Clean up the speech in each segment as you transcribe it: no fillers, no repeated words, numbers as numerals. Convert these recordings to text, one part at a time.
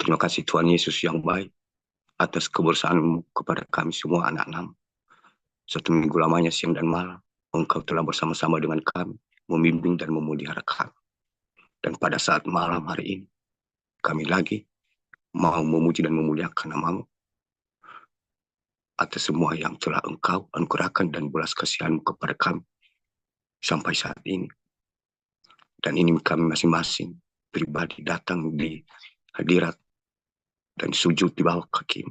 Terima kasih Tuhan Yesus yang baik atas kebersamaan-Mu kepada kami semua anak-anak. Satu minggu lamanya siang dan malam, Engkau telah bersama-sama dengan kami, membimbing dan memelihara kami. Dan pada saat malam hari ini, kami lagi mau memuji dan memuliakan nama-Mu atas semua yang telah Engkau anugerahkan dan belas kasihan-Mu kepada kami sampai saat ini. Dan ini kami masing-masing pribadi datang di hadirat dan sujud di bawah kaki-Mu.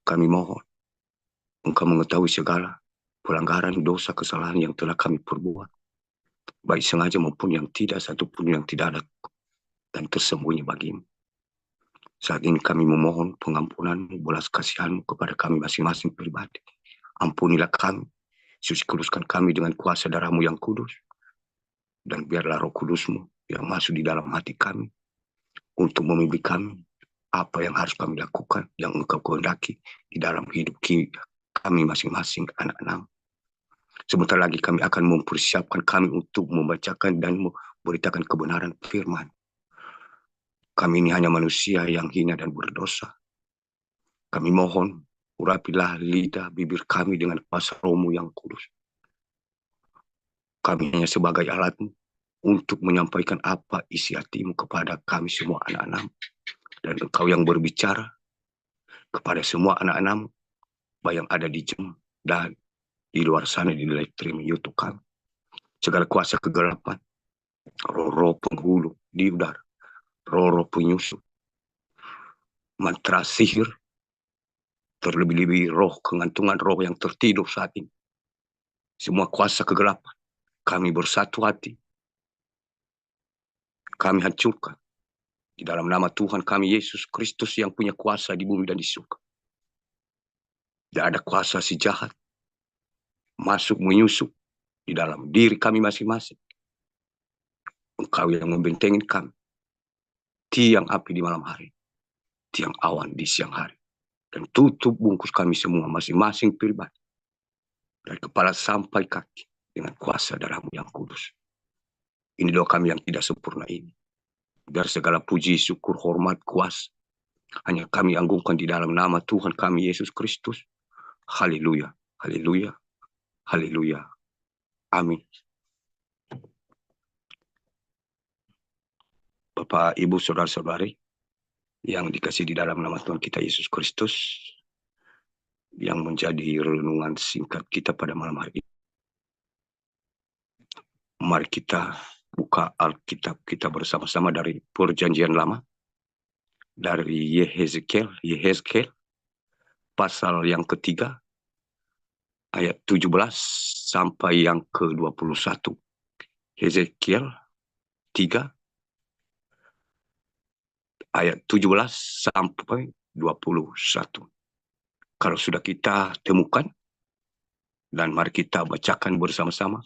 Kami mohon Engkau mengetahui segala pelanggaran, dosa, kesalahan yang telah kami perbuat, baik sengaja maupun yang tidak, satupun yang tidak ada dan tersembunyi bagi-Mu. Saat ini kami memohon pengampunan-Mu, belas kasihan-Mu kepada kami masing-masing pribadi. Ampunilah kami, suci kuduskan kami dengan kuasa darah-Mu yang kudus, dan biarlah Roh Kudus-Mu yang masuk di dalam hati kami untuk memimpin kami apa yang harus kami lakukan, yang Engkau kehendaki di dalam hidup kami masing-masing anak-anak. Sebentar lagi kami akan mempersiapkan kami untuk membacakan dan memberitakan kebenaran firman. Kami ini hanya manusia yang hina dan berdosa. Kami mohon, urapilah lidah bibir kami dengan kuasa Roh-Mu yang kudus. Kami hanya sebagai alat-Mu untuk menyampaikan apa isi hati-Mu kepada kami semua anak-anak. Dan Engkau yang berbicara kepada semua anak-anak-Mu, baik yang ada di Jem dan di luar sana di live stream YouTube kami. Segala kuasa kegelapan, roh-roh penghulu di udara, roh-roh penyusup, mantra sihir, terlebih-lebih roh kengantungan roh yang tertidur saat ini. Semua kuasa kegelapan, kami bersatu hati. Kami hancurkan di dalam nama Tuhan kami Yesus Kristus yang punya kuasa di bumi dan di surga. Tidak ada kuasa si jahat masuk menyusup di dalam diri kami masing-masing. Engkau yang membentengin kami. Tiang api di malam hari, tiang awan di siang hari. Dan tutup bungkus kami semua masing-masing pribadi, dari kepala sampai kaki, dengan kuasa darah-Mu yang kudus. Ini doa kami yang tidak sempurna ini. Biar segala puji, syukur, hormat, kuasa hanya kami anggungkan di dalam nama Tuhan kami Yesus Kristus. Haleluya, haleluya, haleluya. Amin. Bapak, Ibu, Saudara-saudari yang dikasihi di dalam nama Tuhan kita Yesus Kristus, yang menjadi renungan singkat kita pada malam hari ini. Mari kita buka Alkitab kita bersama-sama dari Perjanjian Lama, dari Yehezkiel pasal yang ketiga, ayat 17 sampai yang ke-21. Yehezkiel 3, ayat 17 sampai 21. Kalau sudah kita temukan, dan mari kita bacakan bersama-sama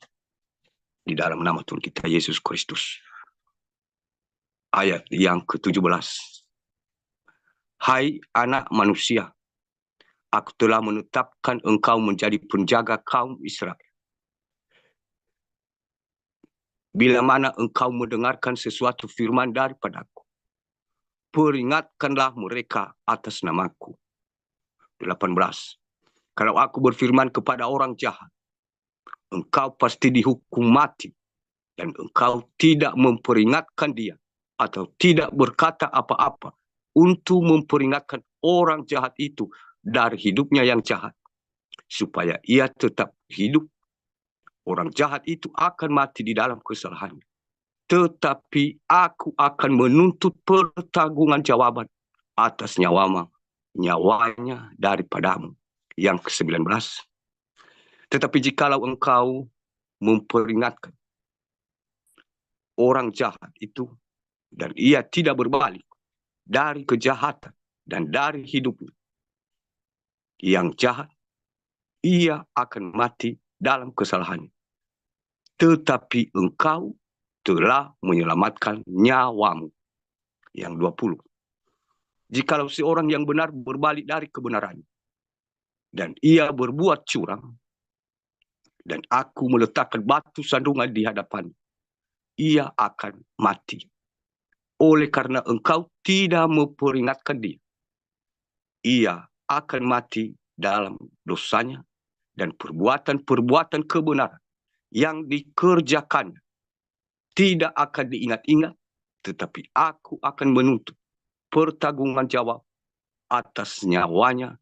di dalam nama Tuhan kita Yesus Kristus. Ayat yang ke-17. Hai anak manusia, aku telah menetapkan engkau menjadi penjaga kaum Israel. Bila mana engkau mendengarkan sesuatu firman daripadaku, peringatkanlah mereka atas namaku. 18. Kalau aku berfirman kepada orang jahat, engkau pasti dihukum mati, dan engkau tidak memperingatkan dia, atau tidak berkata apa-apa untuk memperingatkan orang jahat itu dari hidupnya yang jahat, supaya ia tetap hidup, orang jahat itu akan mati di dalam kesalahannya. Tetapi aku akan menuntut pertanggungjawaban atas nyawanya daripadamu. Yang ke-19. Tetapi jikalau engkau memperingatkan orang jahat itu, dan ia tidak berbalik dari kejahatan dan dari hidupnya yang jahat, ia akan mati dalam kesalahannya. Tetapi engkau telah menyelamatkan nyawamu. Yang 20. Jikalau seorang yang benar berbalik dari kebenarannya, dan ia berbuat curang, dan aku meletakkan batu sandungan di hadapannya, ia akan mati. oleh karena engkau tidak memperingatkan dia, ia akan mati dalam dosanya, dan perbuatan-perbuatan kebenaran yang dikerjakan tidak akan diingat-ingat, tetapi aku akan menuntut pertanggungan jawab atas nyawanya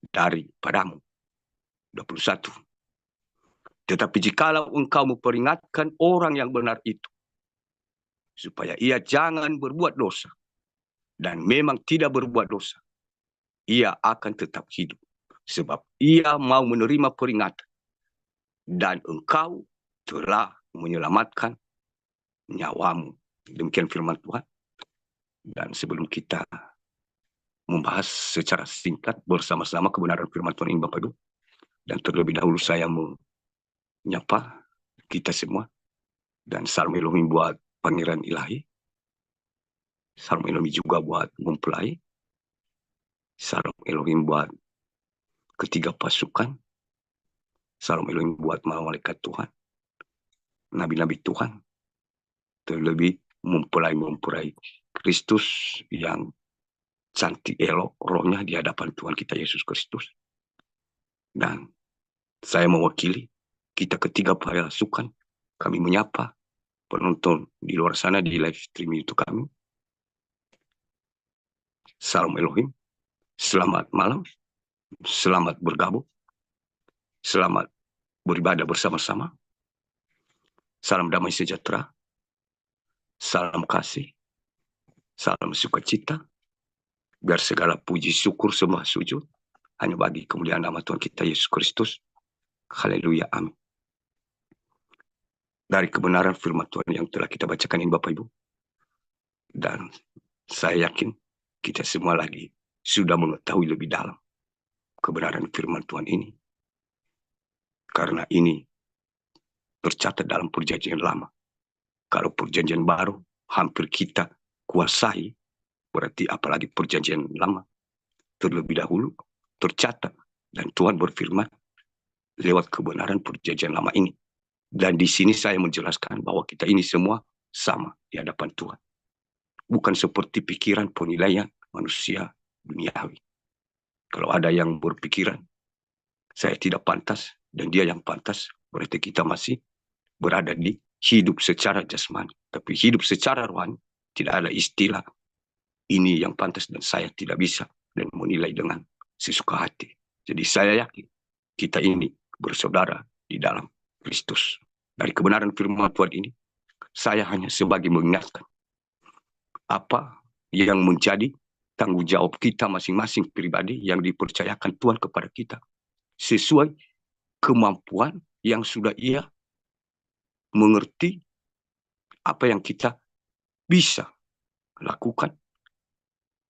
daripadamu. 21. Tetapi jikalau engkau memperingatkan orang yang benar itu, supaya ia jangan berbuat dosa, dan memang tidak berbuat dosa, ia akan tetap hidup, sebab ia mau menerima peringatan, dan engkau telah menyelamatkan nyawamu. Demikian firman Tuhan. Dan sebelum kita membahas secara singkat bersama-sama kebenaran firman Tuhan ini, Bapak Ibu, dan terlebih dahulu saya menyapa kita semua, dan salam Elohim buat Pangeran Ilahi, salam Elohim juga buat mempelai, salam Elohim buat ketiga pasukan, salam Elohim buat malaikat Tuhan, nabi-nabi Tuhan, terlebih mempelai Kristus yang cantik elok rohnya di hadapan Tuhan kita Yesus Kristus. Dan saya mewakili kita ketiga pasukan, kami menyapa penonton di luar sana di live streaming itu kami. Salam Elohim, selamat malam, selamat bergabung, selamat beribadah bersama-sama. Salam damai sejahtera, salam kasih, salam sukacita. Biar segala puji syukur semua sujud hanya bagi kemuliaan nama Tuhan kita Yesus Kristus. Haleluya, amin. Dari kebenaran firman Tuhan yang telah kita bacakan ini Bapak Ibu, dan saya yakin kita semua lagi sudah mengetahui lebih dalam kebenaran firman Tuhan ini, karena ini tercatat dalam perjanjian lama. Kalau perjanjian baru hampir kita kuasai, berarti apalagi perjanjian lama terlebih dahulu tercatat, dan Tuhan berfirman lewat kebenaran perjanjian lama ini. Dan di sini saya menjelaskan bahwa kita ini semua sama di hadapan Tuhan. Bukan seperti pikiran penilaian manusia duniawi. Kalau ada yang berpikiran saya tidak pantas dan dia yang pantas, berarti kita masih berada di hidup secara jasmani. Tapi hidup secara rohani tidak ada istilah ini yang pantas dan saya tidak bisa, dan menilai dengan sesuka hati. Jadi saya yakin kita ini bersaudara di dalam Kristus. Dari kebenaran firman Tuhan ini, saya hanya sebagai mengingatkan apa yang menjadi tanggung jawab kita masing-masing pribadi yang dipercayakan Tuhan kepada kita, sesuai kemampuan yang sudah Ia mengerti apa yang kita bisa lakukan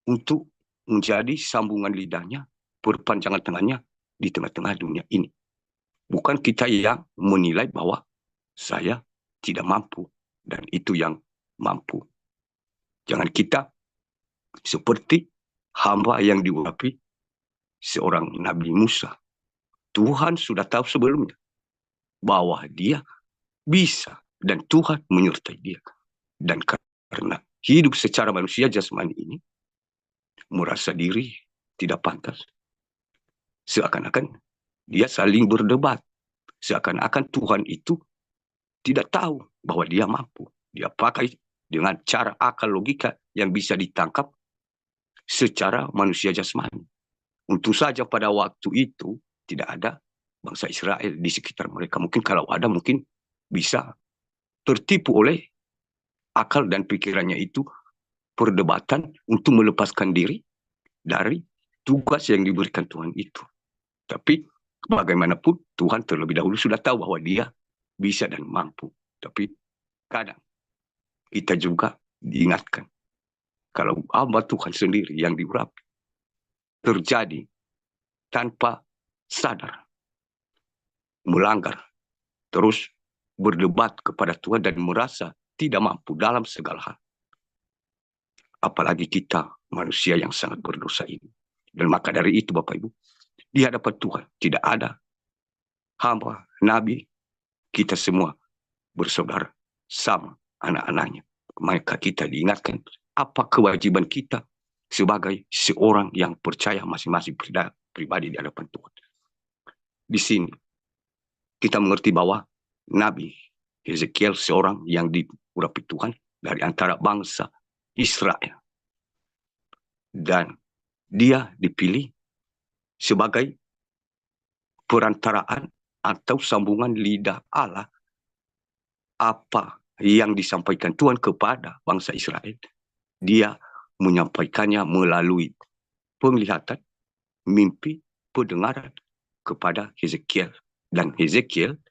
untuk menjadi sambungan lidahnya, perpanjangan tangannya di tengah-tengah dunia ini. Bukan kita yang menilai bahwa saya tidak mampu dan itu yang mampu. Jangan kita seperti hamba yang diurapi seorang Nabi Musa. Tuhan sudah tahu sebelumnya bahwa dia bisa dan Tuhan menyertai dia. Dan karena hidup secara manusia jasmani ini, merasa diri tidak pantas, seakan-akan dia saling berdebat, seakan-akan Tuhan itu tidak tahu bahwa dia mampu. Dia pakai dengan cara akal logika yang bisa ditangkap secara manusia jasmani. Untung saja pada waktu itu tidak ada bangsa Israel di sekitar mereka. Mungkin kalau ada mungkin bisa tertipu oleh akal dan pikirannya itu, perdebatan untuk melepaskan diri dari tugas yang diberikan Tuhan itu. Tapi bagaimanapun Tuhan terlebih dahulu sudah tahu bahwa dia bisa dan mampu. Tapi kadang kita juga diingatkan kalau hamba Tuhan sendiri yang diurapi terjadi tanpa sadar, melanggar, terus berdebat kepada Tuhan dan merasa tidak mampu dalam segala hal. Apalagi kita manusia yang sangat berdosa ini. Dan maka dari itu Bapak Ibu, di hadapan Tuhan tidak ada hamba, nabi, kita semua bersaudara sama anak-anaknya. Maka kita diingatkan apa kewajiban kita sebagai seorang yang percaya masing-masing pribadi di hadapan Tuhan. Di sini kita mengerti bahwa Nabi Hezekiel seorang yang diurapi Tuhan dari antara bangsa Israel. Dan dia dipilih sebagai perantaraan atau sambungan lidah Allah apa yang disampaikan Tuhan kepada bangsa Israel. Dia menyampaikannya melalui penglihatan, mimpi, pendengaran kepada Hezekiel. Dan Hezekiel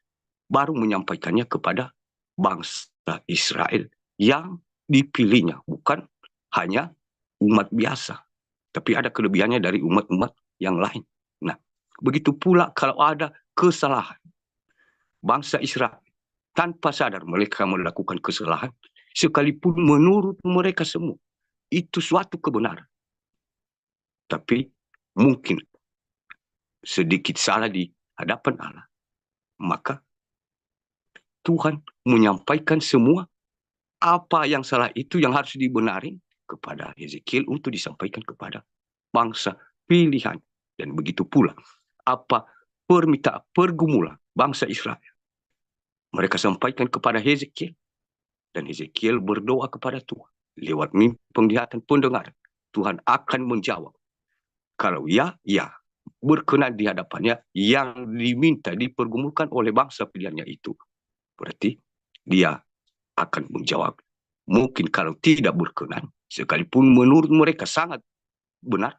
baru menyampaikannya kepada bangsa Israel yang dipilihnya. Bukan hanya umat biasa, tapi ada kelebihannya dari umat-umat yang lain. Nah, begitu pula kalau ada kesalahan bangsa Israel, tanpa sadar mereka melakukan kesalahan, sekalipun menurut mereka semua itu suatu kebenaran. Tapi mungkin sedikit salah di hadapan Allah, maka Tuhan menyampaikan semua apa yang salah itu yang harus dibenarin kepada Hezekiel untuk disampaikan kepada bangsa pilihan. Dan begitu pula apa permintaan pergumulan bangsa Israel, mereka sampaikan kepada Hezekiel, dan Hezekiel berdoa kepada Tuhan lewat mimpi, penglihatan, pendengaran. Tuhan akan menjawab. Kalau ya, ya, berkenan di hadapannya yang diminta dipergumulkan oleh bangsa pilihannya itu, berarti dia akan menjawab. Mungkin kalau tidak berkenan, sekalipun menurut mereka sangat benar,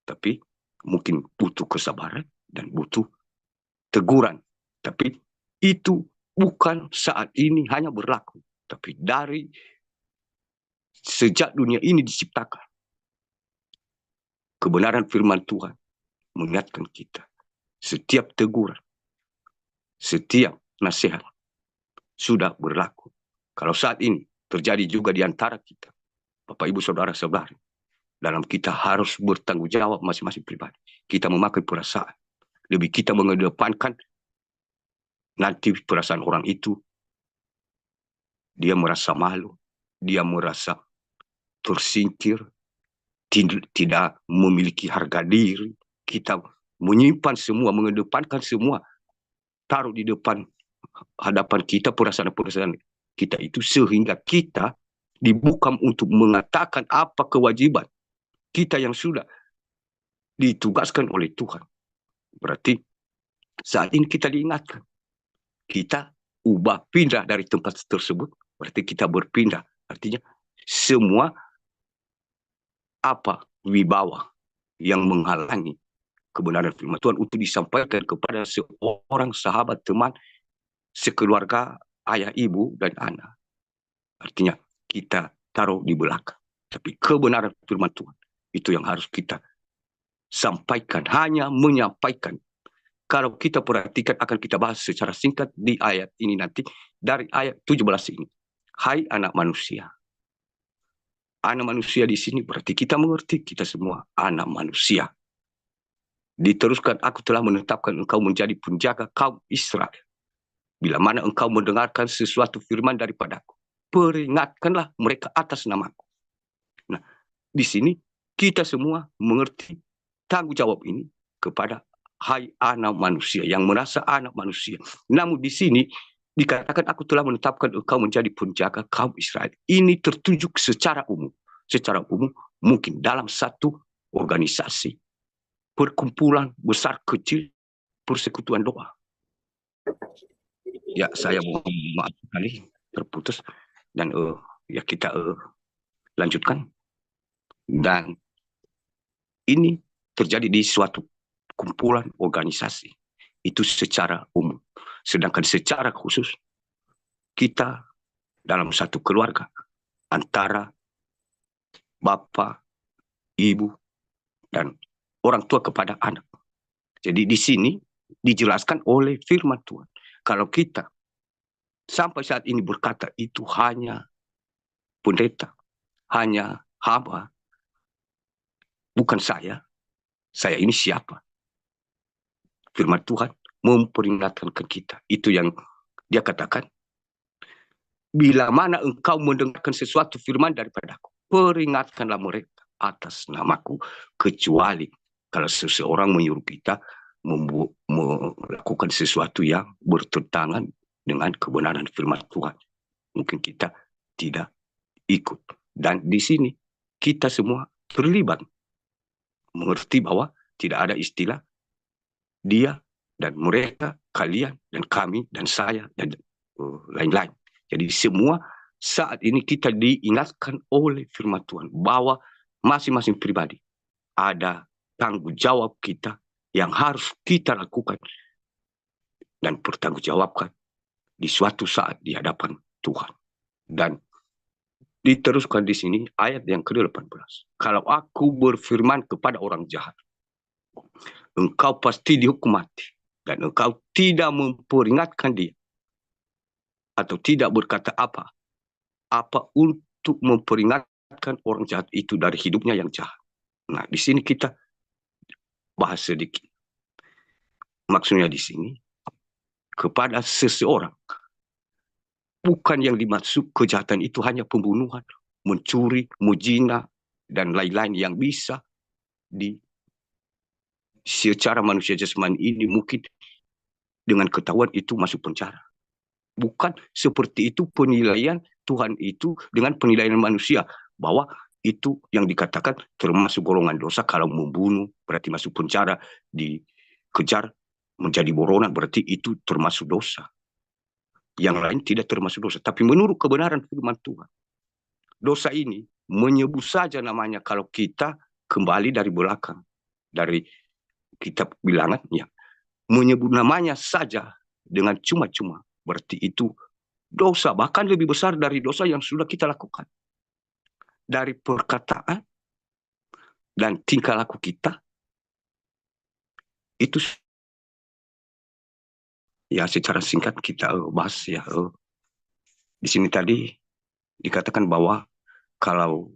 tapi mungkin butuh kesabaran dan butuh teguran. Tapi itu bukan saat ini hanya berlaku, tapi dari sejak dunia ini diciptakan. Kebenaran firman Tuhan mengingatkan kita, setiap teguran, setiap nasihat sudah berlaku. Kalau saat ini terjadi juga di antara kita, Bapak Ibu Saudara-saudari, dalam kita harus bertanggung jawab masing-masing pribadi. Kita memakai perasaan. Lebih kita mengedepankan nanti perasaan orang itu, dia merasa malu, dia merasa tersingkir, tidak memiliki harga diri. Kita menyimpan semua, mengedepankan semua, taruh di depan hadapan kita perasaan-perasaan kita itu, sehingga kita dibuka untuk mengatakan apa kewajiban kita yang sudah ditugaskan oleh Tuhan. Berarti saat ini kita diingatkan, kita ubah pindah dari tempat tersebut, berarti kita berpindah. Artinya semua apa wibawa yang menghalangi kebenaran firman Tuhan untuk disampaikan kepada seorang sahabat, teman, sekeluarga, ayah, ibu, dan anak. Artinya kita taruh di belakang. Tapi kebenaran firman Tuhan itu yang harus kita sampaikan, hanya menyampaikan. Kalau kita perhatikan, akan kita bahas secara singkat di ayat ini nanti, dari ayat 17 ini. Hai anak manusia. Anak manusia di sini berarti kita mengerti, kita semua anak manusia. Diteruskan, aku telah menetapkan engkau menjadi penjaga kaum Israel. Bila mana engkau mendengarkan sesuatu firman daripadaku, peringatkanlah mereka atas namaku. Nah, di sini kita semua mengerti tanggung jawab ini kepada hai anak manusia, yang merasa anak manusia. Namun di sini dikatakan, aku telah menetapkan engkau menjadi penjaga kaum Israel. Ini tertunjuk secara umum. Secara umum mungkin dalam satu organisasi, perkumpulan besar kecil, persekutuan doa. Ya, saya mohon maaf sekali terputus, dan ya kita lanjutkan. Dan ini terjadi di suatu kumpulan organisasi itu secara umum. Sedangkan secara khusus kita dalam satu keluarga, antara bapak, ibu, dan orang tua kepada anak. Jadi di sini dijelaskan oleh firman Tuhan, kalau kita sampai saat ini berkata itu hanya pendeta, hanya hamba, bukan saya ini siapa? Firman Tuhan memperingatkan ke kita. Itu yang dia katakan, bila mana engkau mendengarkan sesuatu firman daripadaku, peringatkanlah mereka atas namaku, kecuali kalau seseorang menyuruh kita melakukan sesuatu yang bertentangan dengan kebenaran firman Tuhan. Mungkin kita tidak ikut. Dan di sini kita semua terlibat, mengerti bahwa tidak ada istilah dia dan mereka, kalian dan kami dan saya dan lain-lain. Jadi semua saat ini kita diingatkan oleh firman Tuhan bahwa masing-masing pribadi ada tanggung jawab kita yang harus kita lakukan dan pertanggungjawabkan di suatu saat di hadapan Tuhan. Dan diteruskan di sini ayat yang ke-18. Kalau aku berfirman kepada orang jahat, engkau pasti dihukum mati, dan engkau tidak memperingatkan dia, atau tidak berkata apa untuk memperingatkan orang jahat itu dari hidupnya yang jahat. Nah, di sini kita bahas sedikit. Maksudnya di sini, kepada seseorang, bukan yang dimaksud kejahatan itu hanya pembunuhan, mencuri, muzina, dan lain-lain yang bisa secara manusia jasmani ini mungkin dengan ketahuan itu masuk penjara. Bukan seperti itu penilaian Tuhan itu dengan penilaian manusia, bahwa itu yang dikatakan termasuk golongan dosa. Kalau membunuh berarti masuk penjara, dikejar menjadi buronan berarti itu termasuk dosa. Yang lain tidak termasuk dosa. Tapi menurut kebenaran firman Tuhan, dosa ini menyebut saja namanya kalau kita kembali dari belakang, dari kitab Bilangan, ya, menyebut namanya saja dengan cuma-cuma, berarti itu dosa, bahkan lebih besar dari dosa yang sudah kita lakukan. Dari perkataan dan tingkah laku kita, itu ya secara singkat kita bahas ya. Di sini tadi dikatakan bahwa kalau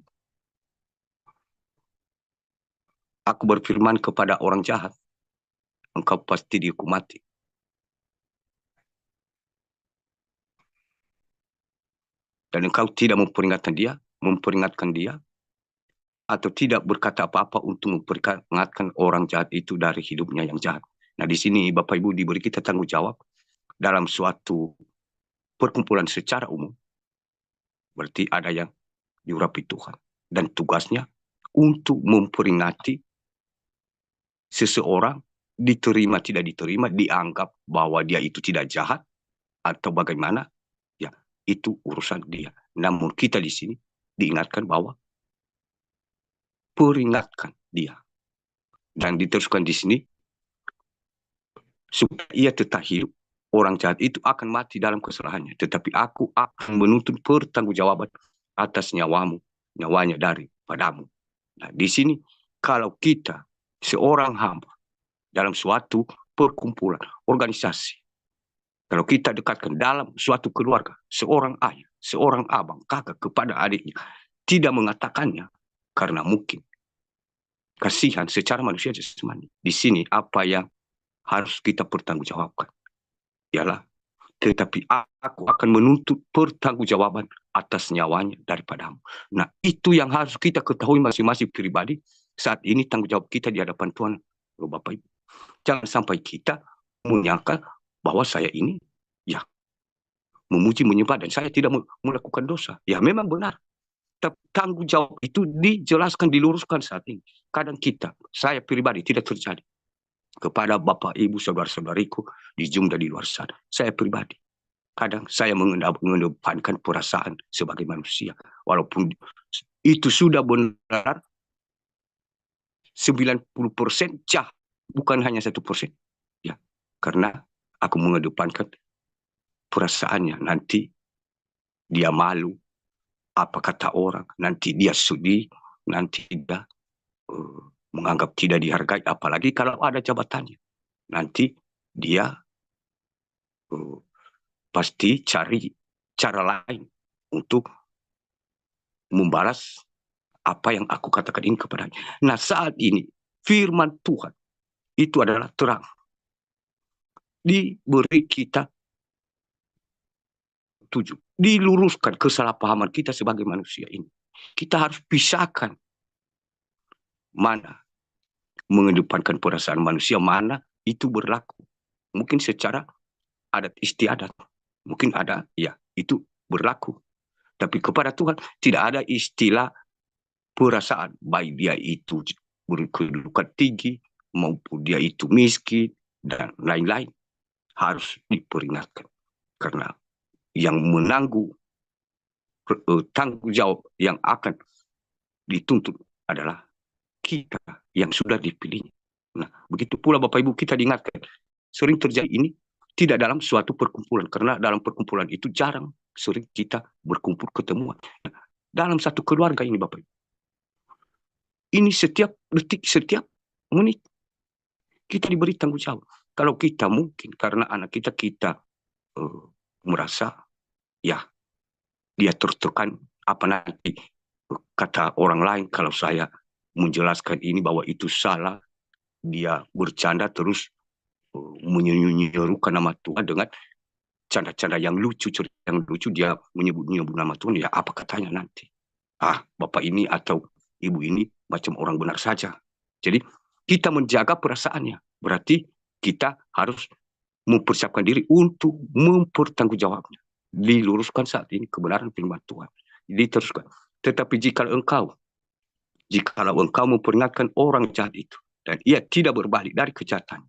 aku berfirman kepada orang jahat, engkau pasti dihukum mati. Dan engkau tidak memperingatkan dia, atau tidak berkata apa-apa untuk memperingatkan orang jahat itu dari hidupnya yang jahat. Nah, di sini Bapak Ibu diberi kita tanggung jawab dalam suatu perkumpulan secara umum. Berarti ada yang diurapi Tuhan. Dan tugasnya untuk memperingati seseorang, diterima tidak diterima, dianggap bahwa dia itu tidak jahat, atau bagaimana, ya itu urusan dia. Namun kita di sini diingatkan bahwa peringatkan dia. Dan diteruskan di sini, supaya ia tetap hidup. Orang jahat itu akan mati dalam kesalahannya, tetapi aku akan menuntut pertanggungjawaban atas nyawanya daripadamu. Nah, di sini kalau kita seorang hamba dalam suatu perkumpulan, organisasi, kalau kita dekatkan dalam suatu keluarga, seorang ayah, seorang abang, kakak kepada adiknya, tidak mengatakannya karena mungkin kasihan secara manusia jasmani. Di sini apa yang harus kita pertanggungjawabkan ialah, tetapi aku akan menuntut pertanggungjawaban atas nyawanya daripadamu. Nah, itu yang harus kita ketahui masing-masing pribadi saat ini, tanggung jawab kita di hadapan Tuhan, Bapak Ibu. Jangan sampai kita menyangka bahwa saya ini ya memuji menyembah dan saya tidak melakukan dosa. Ya memang benar. Tapi tanggung jawab itu dijelaskan, diluruskan saat ini. Kadang saya pribadi tidak terjadi. Kepada Bapak, Ibu, saudara-saudariku di Zoom dan di luar sana, saya pribadi kadang saya mengedepankan perasaan sebagai manusia, walaupun itu sudah benar 90% jahat, bukan hanya 1%, ya, karena aku mengedepankan perasaannya. Nanti dia malu, apa kata orang, nanti dia sedih, nanti dia menganggap tidak dihargai, apalagi kalau ada jabatannya. Nanti dia pasti cari cara lain untuk membalas apa yang aku katakan ini kepadanya. Nah, saat ini firman Tuhan itu adalah terang. Diberi kita diluruskan kesalahpahaman kita sebagai manusia ini. Kita harus pisahkan mana mengedepankan perasaan manusia, mana itu berlaku. Mungkin secara adat istiadat, mungkin ada, ya itu berlaku. Tapi kepada Tuhan tidak ada istilah perasaan, baik dia itu berkedudukan tinggi maupun dia itu miskin dan lain-lain, harus diperingatkan. Karena yang menanggung tanggung jawab yang akan dituntut adalah kita yang sudah dipilih. Nah, begitu pula Bapak Ibu kita diingatkan, sering terjadi ini tidak dalam suatu perkumpulan, karena dalam perkumpulan itu jarang sering kita berkumpul ketemuan. Nah, dalam satu keluarga ini Bapak Ibu, ini setiap detik, setiap menit kita diberi tanggung jawab. Kalau kita mungkin karena anak kita merasa ya dia tertekan, apa nanti kata orang lain kalau saya menjelaskan ini bahwa itu salah, dia bercanda terus menyerukan nama Tuhan dengan canda-canda yang lucu, cerita yang lucu, dia menyebut nama Tuhan, ya apa katanya nanti? Bapak ini atau ibu ini macam orang benar saja. Jadi kita menjaga perasaannya, berarti kita harus mempersiapkan diri untuk mempertanggungjawabnya. Diluruskan saat ini kebenaran firman Tuhan. Diteruskan. Tetapi jika engkau memperingatkan orang jahat itu, dan ia tidak berbalik dari kejahatan,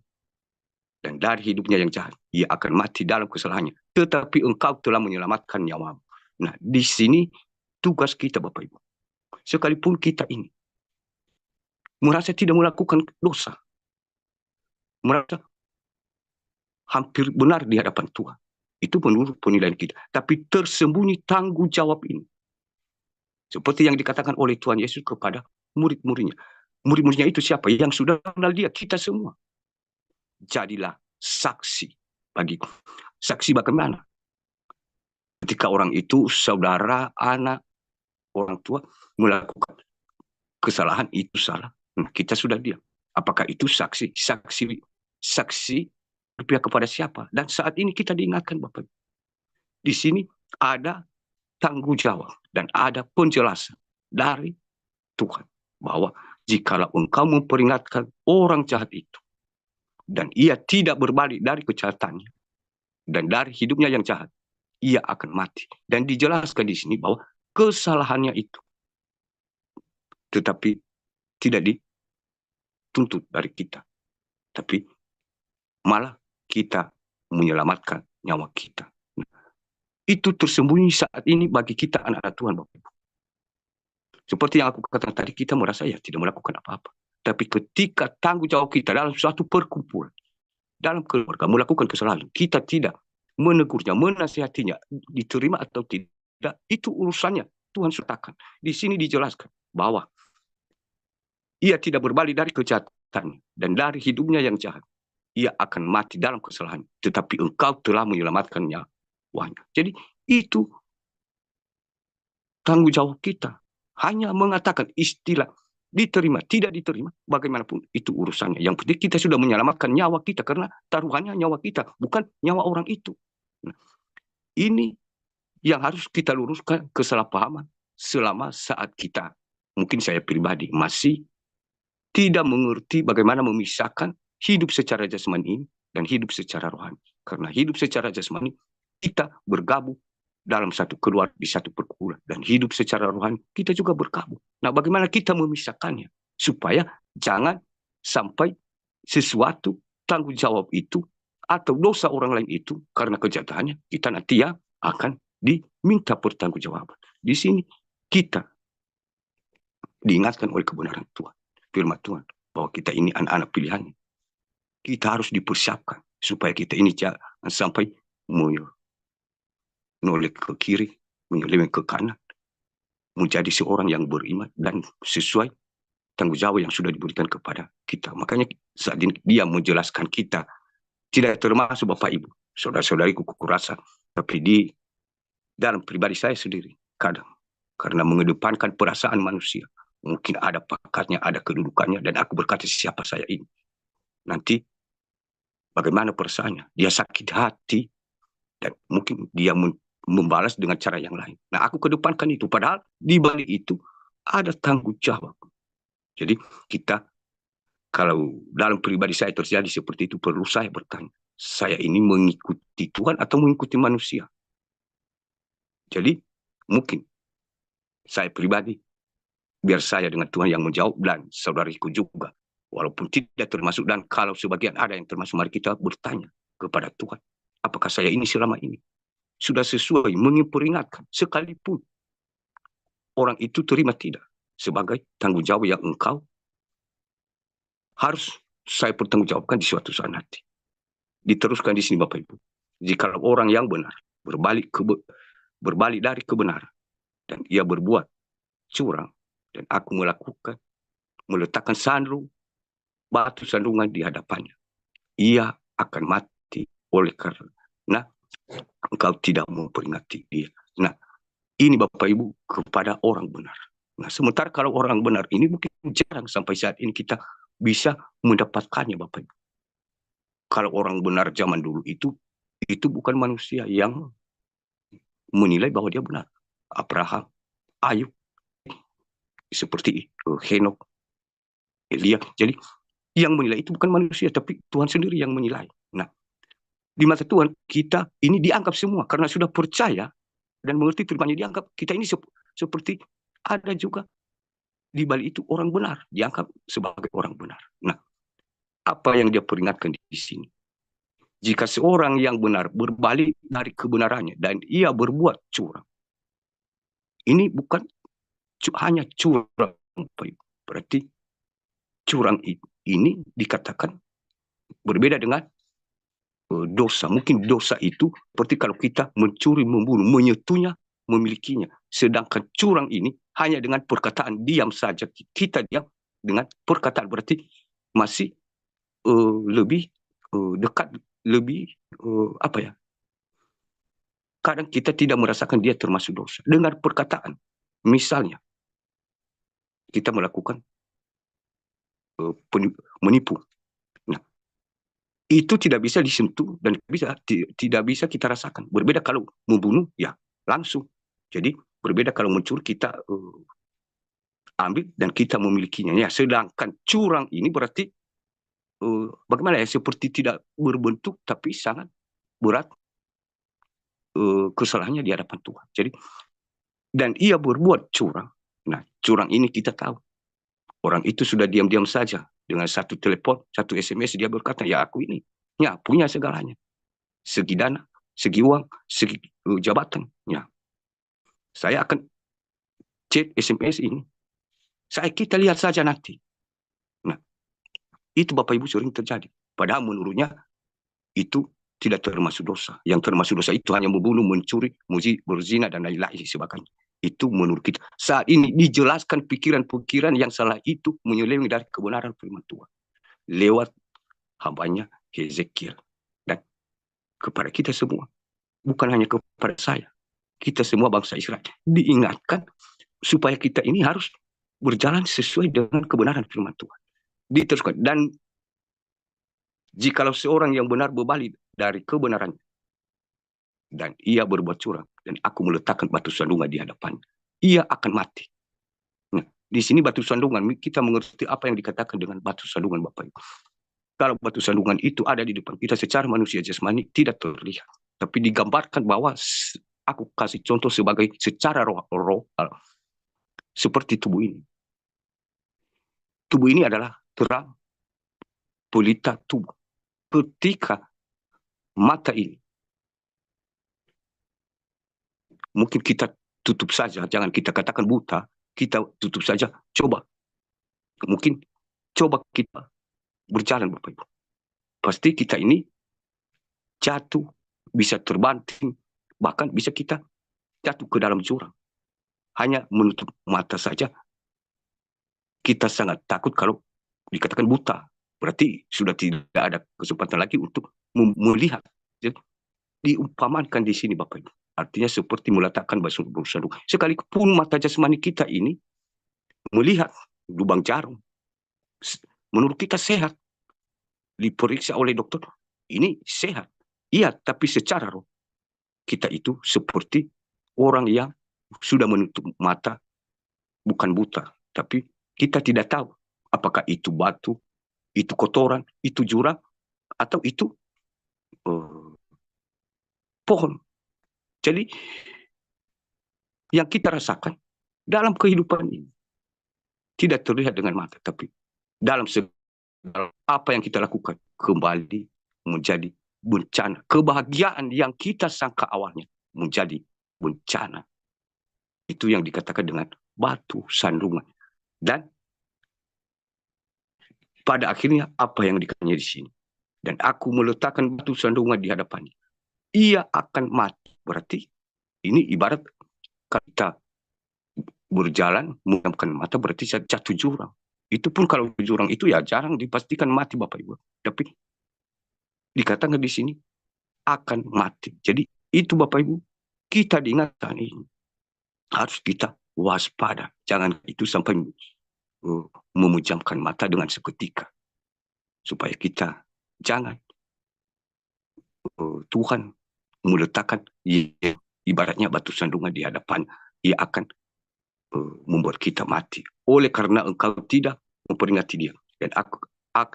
dan dari hidupnya yang jahat, ia akan mati dalam kesalahannya. Tetapi engkau telah menyelamatkan nyawamu. Nah, di sini tugas kita Bapak Ibu. Sekalipun kita ini merasa tidak melakukan dosa, merasa hampir benar di hadapan Tuhan, itu menurut penilaian kita. Tapi tersembunyi tanggung jawab ini. Seperti yang dikatakan oleh Tuhan Yesus kepada murid-muridnya. Murid-muridnya itu siapa? Yang sudah kenal dia, kita semua. Jadilah saksi bagiku. Saksi bagaimana? Ketika orang itu, saudara, anak, orang tua, melakukan kesalahan, itu salah. Nah, kita sudah diam. Apakah itu saksi? Saksi berpihak kepada siapa? Dan saat ini kita diingatkan Bapak. Di sini ada tanggung jawab dan ada penjelasan dari Tuhan bahwa jikalau engkau memperingatkan orang jahat itu dan ia tidak berbalik dari kejahatannya dan dari hidupnya yang jahat, ia akan mati. Dan dijelaskan di sini bahwa kesalahannya itu tetapi tidak dituntut dari kita, tapi malah kita menyelamatkan nyawa kita. Itu tersembunyi saat ini bagi kita anak-anak Tuhan, Bapak Ibu. Seperti yang aku katakan tadi, kita merasa ya tidak melakukan apa-apa. Tapi ketika tanggung jawab kita dalam suatu perkumpulan, dalam keluarga melakukan kesalahan, kita tidak menegurnya, menasihatinya, diterima atau tidak, itu urusannya Tuhan sertakan. Di sini dijelaskan bahwa ia tidak berbalik dari kejahatan dan dari hidupnya yang jahat. Ia akan mati dalam kesalahan. Tetapi engkau telah menyelamatkannya. Jadi itu tanggung jawab kita. Hanya mengatakan istilah diterima, tidak diterima, bagaimanapun itu urusannya. Yang penting kita sudah menyelamatkan nyawa kita karena taruhannya nyawa kita, bukan nyawa orang itu. Nah, ini yang harus kita luruskan kesalahpahaman selama saat kita, mungkin saya pribadi, masih tidak mengerti bagaimana memisahkan hidup secara jasmani ini dan hidup secara rohani. Karena hidup secara jasmani, kita bergabung dalam satu keluarga, di satu perkumpulan. Dan hidup secara rohani, kita juga bergabung. Nah, bagaimana kita memisahkannya? Supaya jangan sampai sesuatu tanggung jawab itu atau dosa orang lain itu, karena kejahatannya, kita nanti ya akan diminta pertanggungjawaban. Di sini kita diingatkan oleh kebenaran Tuhan, firman Tuhan, bahwa kita ini anak-anak pilihannya. Kita harus dipersiapkan supaya kita ini jangan sampai menoleh ke kiri, menyeleweng ke kanan, menjadi seorang yang beriman dan sesuai tanggung jawab yang sudah diberikan kepada kita. Makanya saat ini dia menjelaskan kita, tidak termasuk Bapak Ibu, saudara-saudariku, kurasa, tapi di dalam pribadi saya sendiri, kadang karena mengedepankan perasaan manusia, mungkin ada pakatnya, ada kedudukannya, dan aku berkata siapa saya ini. Nanti bagaimana perasaannya? Dia sakit hati, dan mungkin dia membalas dengan cara yang lain. Nah, aku kedepankan itu. Padahal di balik itu ada tanggung jawab. Jadi kita, kalau dalam pribadi saya terjadi seperti itu, perlu saya bertanya, saya ini mengikuti Tuhan atau mengikuti manusia? Jadi mungkin saya pribadi, biar saya dengan Tuhan yang menjawab, dan saudariku juga. Walaupun tidak termasuk, dan kalau sebagian ada yang termasuk, mari kita bertanya kepada Tuhan. Apakah saya ini selama ini sudah sesuai memperingatkan, sekalipun orang itu terima tidak, sebagai tanggung jawab yang engkau harus saya pertanggungjawabkan di suatu saat nanti. Diteruskan di sini Bapak Ibu. Jika orang yang benar berbalik dari kebenaran dan ia berbuat curang, dan aku meletakkan batu sandungan di hadapannya, ia akan mati oleh karena engkau tidak memperingati dia. Nah, ini Bapak Ibu kepada orang benar. Nah, sementara kalau orang benar ini mungkin jarang sampai saat ini kita bisa mendapatkannya Bapak Ibu. Kalau orang benar zaman dulu itu bukan manusia yang menilai bahwa dia benar. Abraham, Ayub, seperti Henok, Elia. Jadi yang menilai itu bukan manusia, tapi Tuhan sendiri yang menilai. Nah, di mata Tuhan kita ini dianggap semua karena sudah percaya dan mengerti firman-Nya, dianggap kita ini seperti ada juga di balik itu orang benar, dianggap sebagai orang benar. Nah, apa yang dia peringatkan di sini? Jika seorang yang benar berbalik dari kebenarannya dan ia berbuat curang, ini bukan hanya curang, berarti curang ini dikatakan berbeda dengan dosa. Mungkin dosa itu seperti kalau kita mencuri, membunuh, menyentuhnya, memilikinya. Sedangkan curang ini hanya dengan perkataan diam saja. Kita diam dengan perkataan, berarti masih lebih dekat, lebih apa ya? Kadang kita tidak merasakan dia termasuk dosa dengan perkataan. Misalnya kita melakukan menipu. Nah, itu tidak bisa disentuh dan tidak bisa kita rasakan. Berbeda kalau membunuh, ya langsung. Jadi berbeda kalau mencuri, kita ambil dan kita memilikinya. Ya, sedangkan curang ini berarti bagaimana ya? Seperti tidak berbentuk tapi sangat berat kesalahannya di hadapan Tuhan. Jadi, dan ia berbuat curang. Nah, curang ini kita tahu. Orang itu sudah diam-diam saja. Dengan satu telepon, satu SMS, dia berkata, ya aku ini, ya punya segalanya. Segi dana, segi uang, segi jabatan. Ya, saya akan chat SMS ini. Kita lihat saja nanti. Nah, itu Bapak Ibu sering terjadi. Padahal menurutnya itu tidak termasuk dosa. Yang termasuk dosa itu hanya membunuh, mencuri, berzina, dan lain-lain sebagainya. Itu menurut kita. Saat ini dijelaskan pikiran-pikiran yang salah itu menyeleweng dari kebenaran firman Tuhan. Lewat hambanya Hezekiel. Dan kepada kita semua. Bukan hanya kepada saya. Kita semua bangsa Israel. Diingatkan supaya kita ini harus berjalan sesuai dengan kebenaran firman Tuhan. Diteruskan. Dan jikalau seorang yang benar berbalik dari kebenarannya, dan ia berbuat curang, dan aku meletakkan batu sandungan di hadapannya, ia akan mati. Nah, di sini batu sandungan, kita mengerti apa yang dikatakan dengan batu sandungan Bapak Ibu. Kalau batu sandungan itu ada di depan kita secara manusia jasmani tidak terlihat, tapi digambarkan bahwa aku kasih contoh sebagai secara roh seperti tubuh ini. Tubuh ini adalah terang pelita tubuh. Ketika mata ini mungkin kita tutup saja, jangan kita katakan buta, kita tutup saja, coba. Mungkin coba kita berjalan Bapak Ibu. Pasti kita ini jatuh, bisa terbanting, bahkan bisa kita jatuh ke dalam jurang. Hanya menutup mata saja, kita sangat takut kalau dikatakan buta. Berarti sudah tidak ada kesempatan lagi untuk melihat. Jadi, diumpamakan di sini Bapak Ibu. Artinya seperti meletakkan batu sandungan. Sekalipun mata jasmani kita ini melihat lubang jarum, menurut kita sehat, diperiksa oleh dokter, ini sehat. Iya, tapi secara roh kita itu seperti orang yang sudah menutup mata, bukan buta, tapi kita tidak tahu apakah itu batu, itu kotoran, itu jurang, atau itu pohon. Jadi yang kita rasakan dalam kehidupan ini tidak terlihat dengan mata, tapi dalam segala apa yang kita lakukan kembali menjadi bencana. Kebahagiaan yang kita sangka awalnya menjadi bencana. Itu yang dikatakan dengan batu sandungan. Dan pada akhirnya apa yang dikatakannya di sini? Dan aku meletakkan batu sandungan di hadapannya. Ia akan mati. Berarti ini ibarat kita berjalan memejamkan mata berarti jatuh jurang. Itu pun kalau jurang itu ya jarang dipastikan mati Bapak Ibu. Tapi dikatakan di sini akan mati. Jadi itu Bapak Ibu, kita diingatkan ini. Harus kita waspada. Jangan itu sampai memejamkan mata dengan seketika. Supaya kita jangan Tuhan meletakkan ibaratnya batu sandungan di hadapan. Ia akan membuat kita mati. Oleh karena engkau tidak memperingati dia. Dan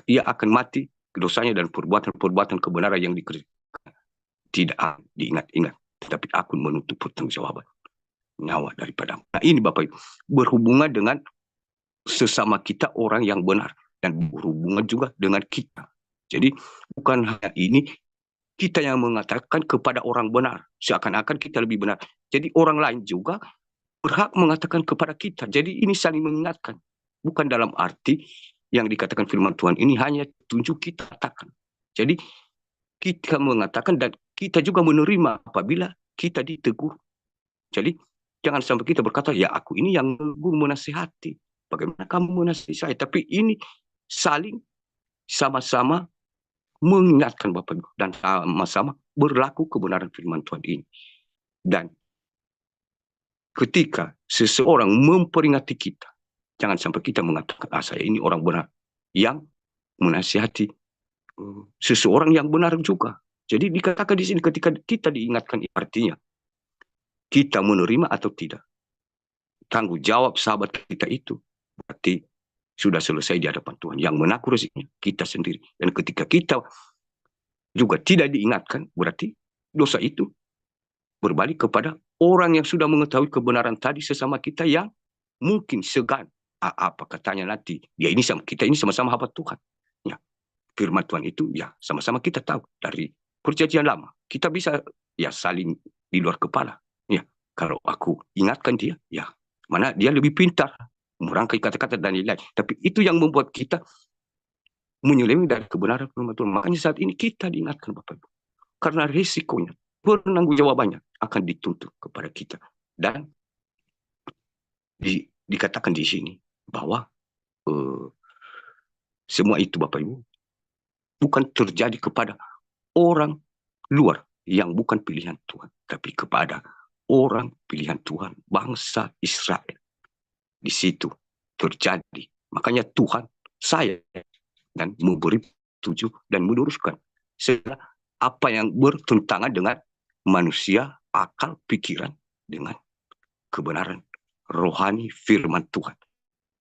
ia akan mati dosanya dan perbuatan-perbuatan kebenaran yang dikerjakan. Tidak diingat-ingat. Tetapi aku menuntut pertanggungjawaban nyawa daripada. Nah ini Bapak Ibu. Berhubungan dengan sesama kita orang yang benar. Dan berhubungan juga dengan kita. Jadi bukan hanya ini kita yang mengatakan kepada orang benar. Seakan-akan kita lebih benar. Jadi orang lain juga berhak mengatakan kepada kita. Jadi ini saling mengingatkan. Bukan dalam arti yang dikatakan firman Tuhan ini hanya tunjuk kita katakan. Jadi kita mengatakan dan kita juga menerima apabila kita ditegur. Jadi jangan sampai kita berkata, ya aku ini yang menegur menasihati. Bagaimana kamu menasihati saya? Tapi ini saling sama-sama mengingatkan Bapak Ibu. Dan sama-sama berlaku kebenaran firman Tuhan ini. Dan ketika seseorang memperingati kita, jangan sampai kita mengatakan, saya ini orang benar. Yang menasihati seseorang yang benar juga. Jadi dikatakan di sini ketika kita diingatkan artinya, kita menerima atau tidak. Tanggung jawab sahabat kita itu berarti sudah selesai di hadapan Tuhan. Yang menanggung resikonya kita sendiri. Dan ketika kita juga tidak diingatkan, berarti dosa itu berbalik kepada orang yang sudah mengetahui kebenaran tadi sesama kita yang mungkin segan. Apa katanya nanti? Ya ini kita ini sama-sama hamba Tuhan. Ya, firman Tuhan itu ya sama-sama kita tahu dari perjanjian lama. Kita bisa ya saling di luar kepala. Ya, kalau aku ingatkan dia, ya mana dia lebih pintar merangkai kata-kata dan lain-lain. Tapi itu yang membuat kita menyeleweng dari kebenaran firman Tuhan. Makanya saat ini kita diingatkan Bapak Ibu. Karena risikonya, penanggung-jawabannya akan dituntut kepada kita. Dan dikatakan di sini bahwa semua itu Bapak Ibu bukan terjadi kepada orang luar yang bukan pilihan Tuhan, tapi kepada orang pilihan Tuhan, bangsa Israel. Di situ terjadi. Makanya Tuhan saya dan memberi tujuh dan meneruskan segala apa yang bertentangan dengan manusia, akal, pikiran dengan kebenaran rohani firman Tuhan.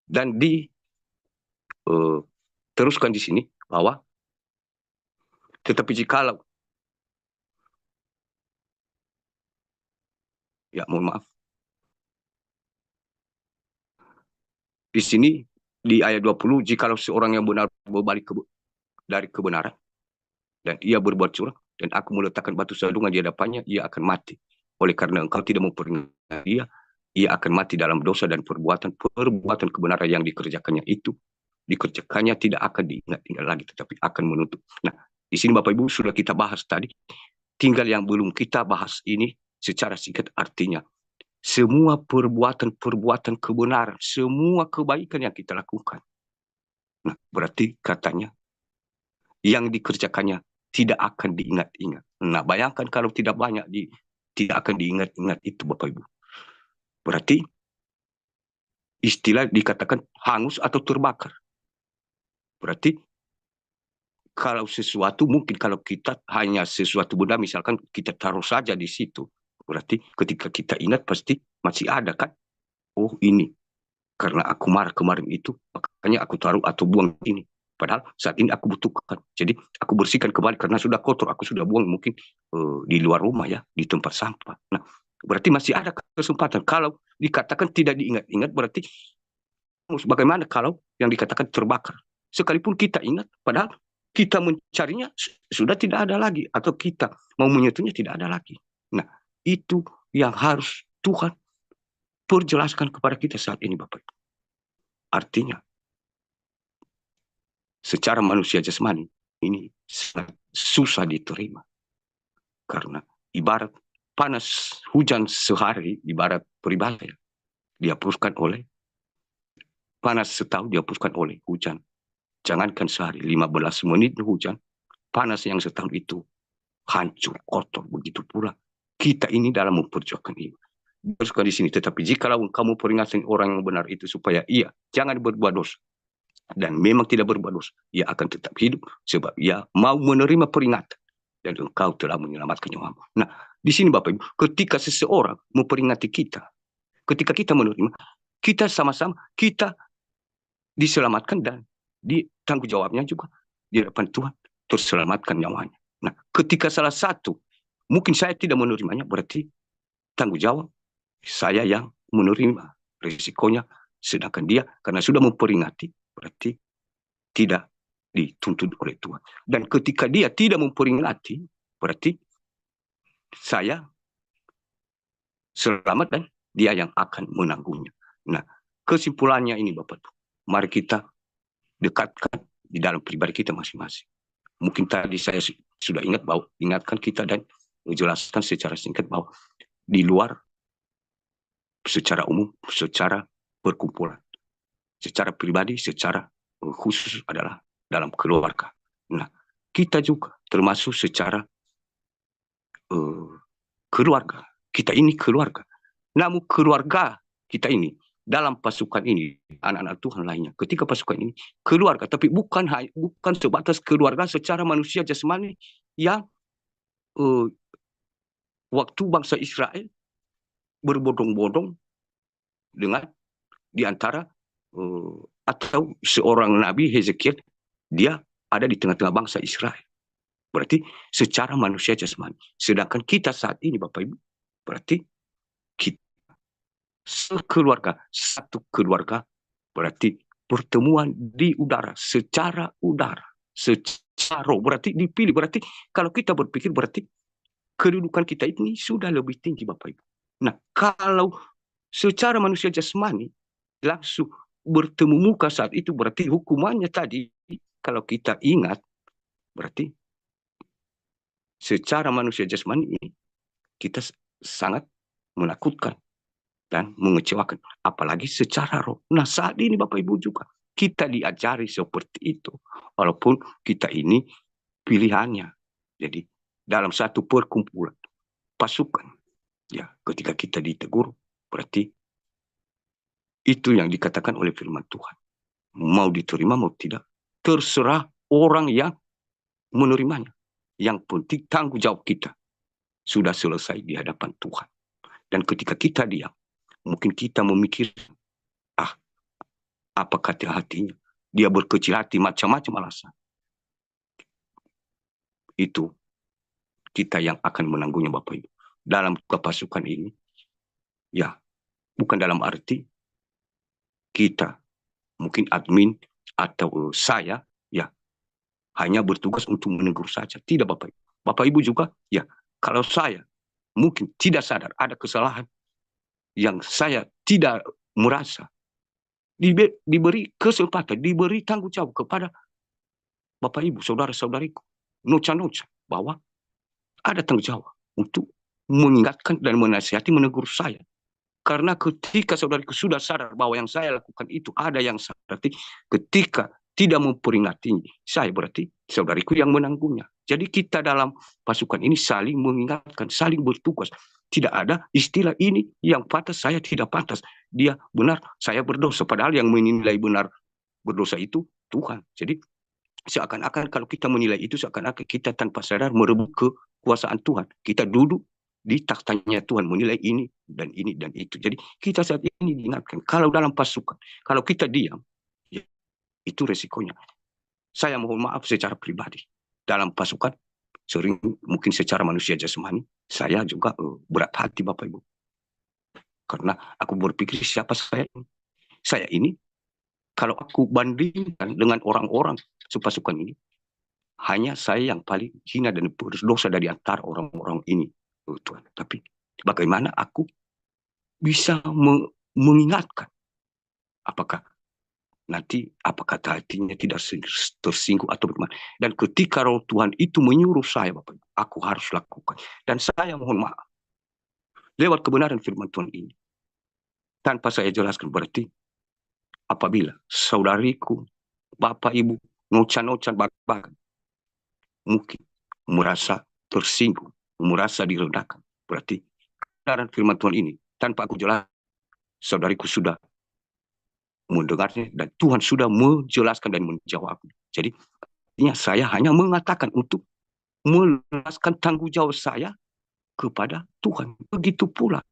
Dan teruskan di sini bahwa tetapi jikalau ya mohon maaf di sini di ayat 20 jikalau seorang yang benar berbalik dari kebenaran dan ia berbuat curang dan aku meletakkan batu sandungan di hadapannya, ia akan mati. Oleh karena engkau tidak memperingati dia, ia akan mati dalam dosa dan perbuatan kebenaran yang dikerjakannya itu dikerjakannya tidak akan diingat-ingat lagi, tetapi akan menuntut. Nah, di sini Bapak Ibu sudah kita bahas tadi. Tinggal yang belum kita bahas ini secara singkat artinya semua perbuatan kebenaran, semua kebaikan yang kita lakukan. Nah, berarti katanya yang dikerjakannya tidak akan diingat-ingat. Nah, bayangkan kalau tidak banyak tidak akan diingat-ingat itu Bapak Ibu. Berarti istilah dikatakan hangus atau terbakar. Berarti kalau sesuatu mungkin kalau kita hanya sesuatu benda misalkan kita taruh saja di situ, berarti ketika kita ingat pasti masih ada kan? Oh ini karena aku marah kemarin itu, makanya aku taruh atau buang ini. Padahal saat ini aku butuhkan. Jadi aku bersihkan kembali karena sudah kotor, aku sudah buang mungkin di luar rumah ya, di tempat sampah. Nah, berarti masih ada kesempatan. Kalau dikatakan tidak diingat-ingat, berarti bagaimana kalau yang dikatakan terbakar? Sekalipun kita ingat, padahal kita mencarinya sudah tidak ada lagi, atau kita mau menyentuhnya tidak ada lagi. Nah, itu yang harus Tuhan perjelaskan kepada kita saat ini, Bapak. Artinya, secara manusia jasmani, ini sangat susah diterima. Karena ibarat panas hujan sehari, ibarat peribahasa, dihapuskan oleh, panas setahun dihapuskan oleh hujan. Jangankan sehari, 15 menit hujan, panas yang setahun itu hancur, kotor, begitu pula. Kita ini dalam memperjuangkan ini. Teruskan di sini, tetapi jika kamu peringatkan orang yang benar itu supaya ia jangan berbuat dosa, dan memang tidak berbuat dosa, ia akan tetap hidup sebab ia mau menerima peringatan dan engkau telah menyelamatkan nyawamu. Nah, di sini Bapak Ibu, ketika seseorang memperingati kita, ketika kita menerima, kita sama-sama kita diselamatkan dan ditanggung jawabnya juga di depan Tuhan terselamatkan nyawanya. Nah, ketika salah satu mungkin saya tidak menerimanya, berarti tanggung jawab saya yang menerima risikonya, sedangkan dia karena sudah memperingati berarti tidak dituntut oleh Tuhan. Dan ketika dia tidak memperingati, berarti saya selamat dan dia yang akan menanggungnya. Nah, kesimpulannya ini Bapak, mari kita dekatkan di dalam pribadi kita masing-masing. Mungkin tadi saya sudah ingatkan kita dan menjelaskan secara singkat bahwa di luar secara umum, secara perkumpulan, secara pribadi, secara khusus adalah dalam keluarga. Nah, kita juga termasuk secara keluarga. Kita ini keluarga. Namun keluarga kita ini dalam pasukan ini, anak-anak Tuhan lainnya, ketika pasukan ini keluarga, tapi bukan sebatas keluarga secara manusia jasmani yang waktu bangsa Israel berbondong-bondong dengan di antara atau seorang nabi Hezekiel, dia ada di tengah-tengah bangsa Israel. Berarti secara manusia jasmani. Sedangkan kita saat ini Bapak Ibu, berarti kita sekeluarga, satu keluarga, berarti pertemuan di udara, secara udara, secara roh, berarti dipilih. Berarti kalau kita berpikir, berarti kedudukan kita ini sudah lebih tinggi Bapak Ibu. Nah, kalau secara manusia jasmani langsung bertemu muka saat itu, berarti hukumannya tadi, kalau kita ingat, berarti secara manusia jasmani ini kita sangat menakutkan dan mengecewakan, apalagi secara roh. Nah, saat ini Bapak Ibu juga kita diajari seperti itu, walaupun kita ini pilihannya. Jadi dalam satu perkumpulan pasukan, ya, ketika kita ditegur, berarti itu yang dikatakan oleh firman Tuhan. Mau diterima mau tidak, terserah orang yang menerimanya. Yang penting tanggung jawab kita sudah selesai di hadapan Tuhan. Dan ketika kita diam, mungkin kita memikir, apa kata hatinya? Dia berkecil hati, macam-macam alasan. Itu kita yang akan menanggungnya Bapak Ibu. Dalam kepasukan ini, ya, bukan dalam arti kita, mungkin admin atau saya, ya, hanya bertugas untuk menegur saja. Tidak Bapak Ibu. Bapak Ibu juga, ya, kalau saya mungkin tidak sadar ada kesalahan yang saya tidak merasa, diberi kesempatan, diberi tanggung jawab kepada Bapak Ibu, saudara-saudariku, noca-noca, bahwa ada tanggung jawab untuk mengingatkan dan menasihati, menegur saya. Karena ketika saudariku sudah sadar bahwa yang saya lakukan itu ada yang salah, berarti ketika tidak memperingati saya, berarti saudariku yang menanggungnya. Jadi kita dalam pasukan ini saling mengingatkan, saling bertugas. Tidak ada istilah ini yang pantas, saya tidak pantas. Dia benar, saya berdosa. Padahal yang menilai benar berdosa itu Tuhan. Jadi Seakan-akan kalau kita menilai itu, seakan-akan kita tanpa sadar merebut kekuasaan Tuhan. Kita duduk di taktanya Tuhan, menilai ini dan ini dan itu. Jadi kita saat ini diingatkan, kalau dalam pasukan, kalau kita diam, ya, itu resikonya. Saya mohon maaf secara pribadi. Dalam pasukan, sering mungkin secara manusia jasmani, saya juga berat hati Bapak Ibu. Karena aku berpikir siapa saya ini? Saya ini, kalau aku bandingkan dengan orang-orang sepasukan ini, hanya saya yang paling hina dan berdosa dari antara orang-orang ini, Tuhan. Tapi bagaimana aku bisa mengingatkan? Apakah nanti apa kata hatinya tidak tersinggung atau bagaimana? Dan ketika roh Tuhan itu menyuruh saya, Bapak, aku harus lakukan. Dan saya mohon maaf, lewat kebenaran firman Tuhan ini, tanpa saya jelaskan, berarti apabila saudariku, Bapak, Ibu, nocan-nocan, bahkan mungkin merasa tersinggung, merasa direndahkan, berarti kebenaran firman Tuhan ini, tanpa aku jelas, saudariku sudah mendengarnya, dan Tuhan sudah menjelaskan dan menjawabnya. Jadi, saya hanya mengatakan untuk melepaskan tanggung jawab saya kepada Tuhan. Begitu pula,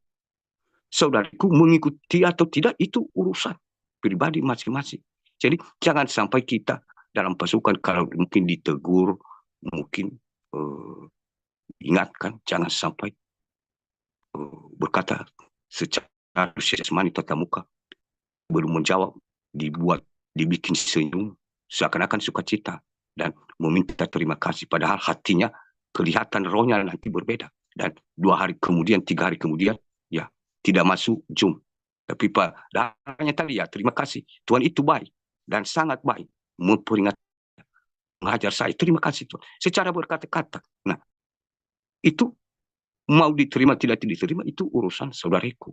saudariku mengikuti atau tidak, itu urusan pribadi masing-masing. Jadi, jangan sampai kita dalam pasukan, kalau mungkin ditegur, mungkin ingatkan, jangan sampai berkata secara jasmani tatap muka, belum menjawab, dibikin senyum, seakan-akan sukacita, dan meminta terima kasih, padahal hatinya kelihatan rohnya nanti berbeda. Dan 2 hari kemudian, 3 hari kemudian, ya tidak masuk Zoom. Tapi Pak, hanya tadi ya, terima kasih. Tuhan itu baik dan sangat baik, memperingatkan, mengajar saya. Terima kasih Tuhan. Secara berkata-kata. Nah, itu mau diterima tidak diterima, itu urusan saudariku.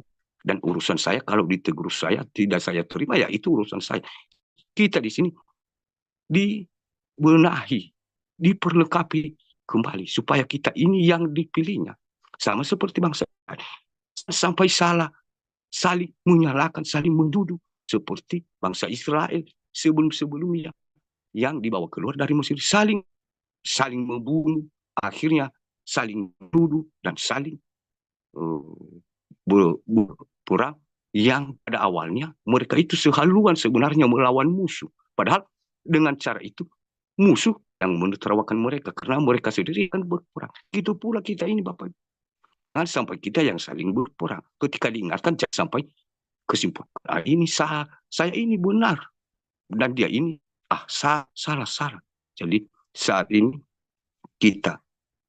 Dan urusan saya, kalau ditegur saya, tidak saya terima, ya itu urusan saya. Kita di sini dibenahi, diperlengkapi kembali, supaya kita ini yang dipilihnya. Sama seperti bangsa, sampai salah, saling menyalahkan, saling menduduk, seperti bangsa Israel sebelum-sebelumnya yang dibawa keluar dari Mesir, saling membunuh, akhirnya saling duduk dan saling berperang, yang pada awalnya mereka itu sehaluan sebenarnya melawan musuh. Padahal dengan cara itu musuh yang menertawakan mereka karena mereka sendiri kan berperang. Gitu pula kita ini Bapak. Jangan sampai kita yang saling berperang. Ketika diingatkan jangan sampai kesimpulan, ini saya ini benar dan dia ini salah. Jadi saat ini kita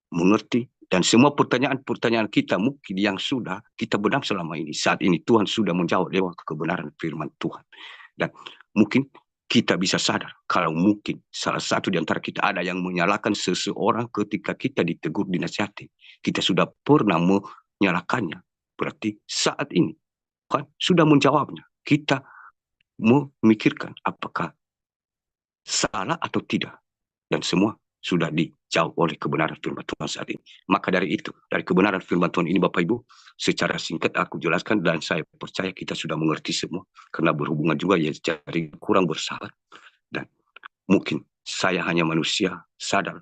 mengerti, dan semua pertanyaan-pertanyaan kita mungkin yang sudah kita benam selama ini, saat ini Tuhan sudah menjawab lewat kebenaran firman Tuhan. Dan mungkin kita bisa sadar kalau mungkin salah satu di antara kita ada yang menyalahkan seseorang ketika kita ditegur, dinasihati. Kita sudah pernah menyalahkannya. Berarti saat ini kan sudah menjawabnya. Kita memikirkan apakah salah atau tidak. Dan semua sudah dijawab oleh kebenaran firman Tuhan saat ini. Maka dari itu, dari kebenaran firman Tuhan ini Bapak Ibu, secara singkat aku jelaskan, dan saya percaya kita sudah mengerti semua, karena berhubungan juga ya jadi kurang bersalah. Dan mungkin saya hanya manusia sadar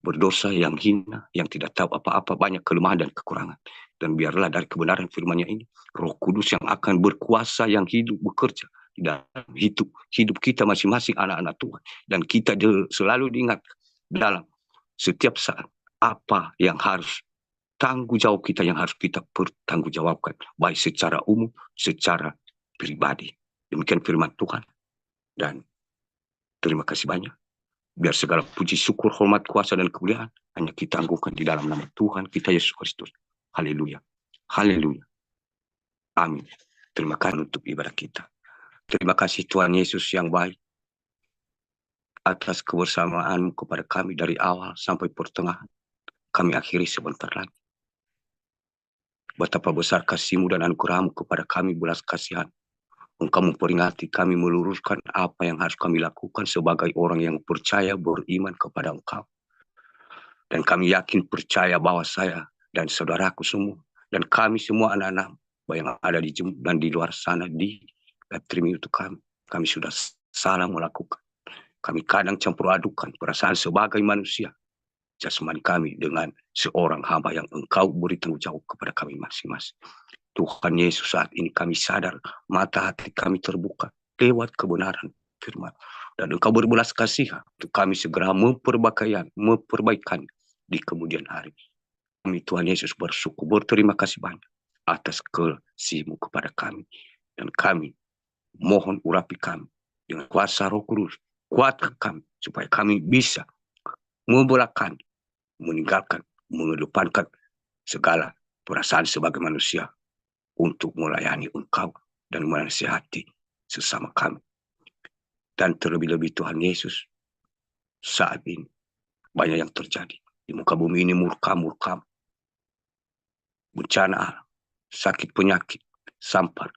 berdosa, yang hina, yang tidak tahu apa-apa, banyak kelemahan dan kekurangan. Dan biarlah dari kebenaran firman-Nya ini, Roh Kudus yang akan berkuasa, yang hidup, bekerja di dalam hidup kita masing-masing anak-anak Tuhan. Dan kita selalu diingat dalam setiap saat apa yang harus tanggung jawab kita, yang harus kita pertanggungjawabkan, baik secara umum, secara pribadi. Demikian firman Tuhan. Dan terima kasih banyak. Biar segala puji, syukur, hormat, kuasa, dan kemuliaan hanya kita anggungkan di dalam nama Tuhan kita Yesus Kristus. Haleluya. Haleluya. Amin. Terima kasih untuk ibadah kita. Terima kasih Tuhan Yesus yang baik atas kebersamaan kepada kami dari awal sampai pertengahan. Kami akhiri sebentar lagi. Betapa besar kasih-Mu dan anugerah-Mu kepada kami, belas kasihan. Engkau memperingati kami, meluruskan apa yang harus kami lakukan sebagai orang yang percaya, beriman kepada Engkau. Dan kami yakin, percaya bahwa saya dan saudaraku semua, dan kami semua anak-anak yang ada di dan di luar sana, di live streaming itu kami sudah salah melakukan. Kami kadang campur adukan perasaan sebagai manusia, jasmani kami dengan seorang hamba yang Engkau beri tanggung jawab kepada kami masing-masing. Tuhan Yesus, saat ini kami sadar, mata hati kami terbuka lewat kebenaran firman. Dan Engkau berbelas kasihan untuk kami segera memperbaikan di kemudian hari. Kami Tuhan Yesus bersyukur, berterima kasih banyak atas kasih-Mu kepada kami. Dan kami mohon urapi kami dengan kuasa Roh Kudus. Kuatkan kami supaya kami bisa membelakang, meninggalkan, mengedepankan segala perasaan sebagai manusia untuk melayani Engkau dan menasihati sesama kami. Dan terlebih-lebih Tuhan Yesus, saat ini banyak yang terjadi di muka bumi ini, murka-murka, bencana alam, sakit penyakit, sampar,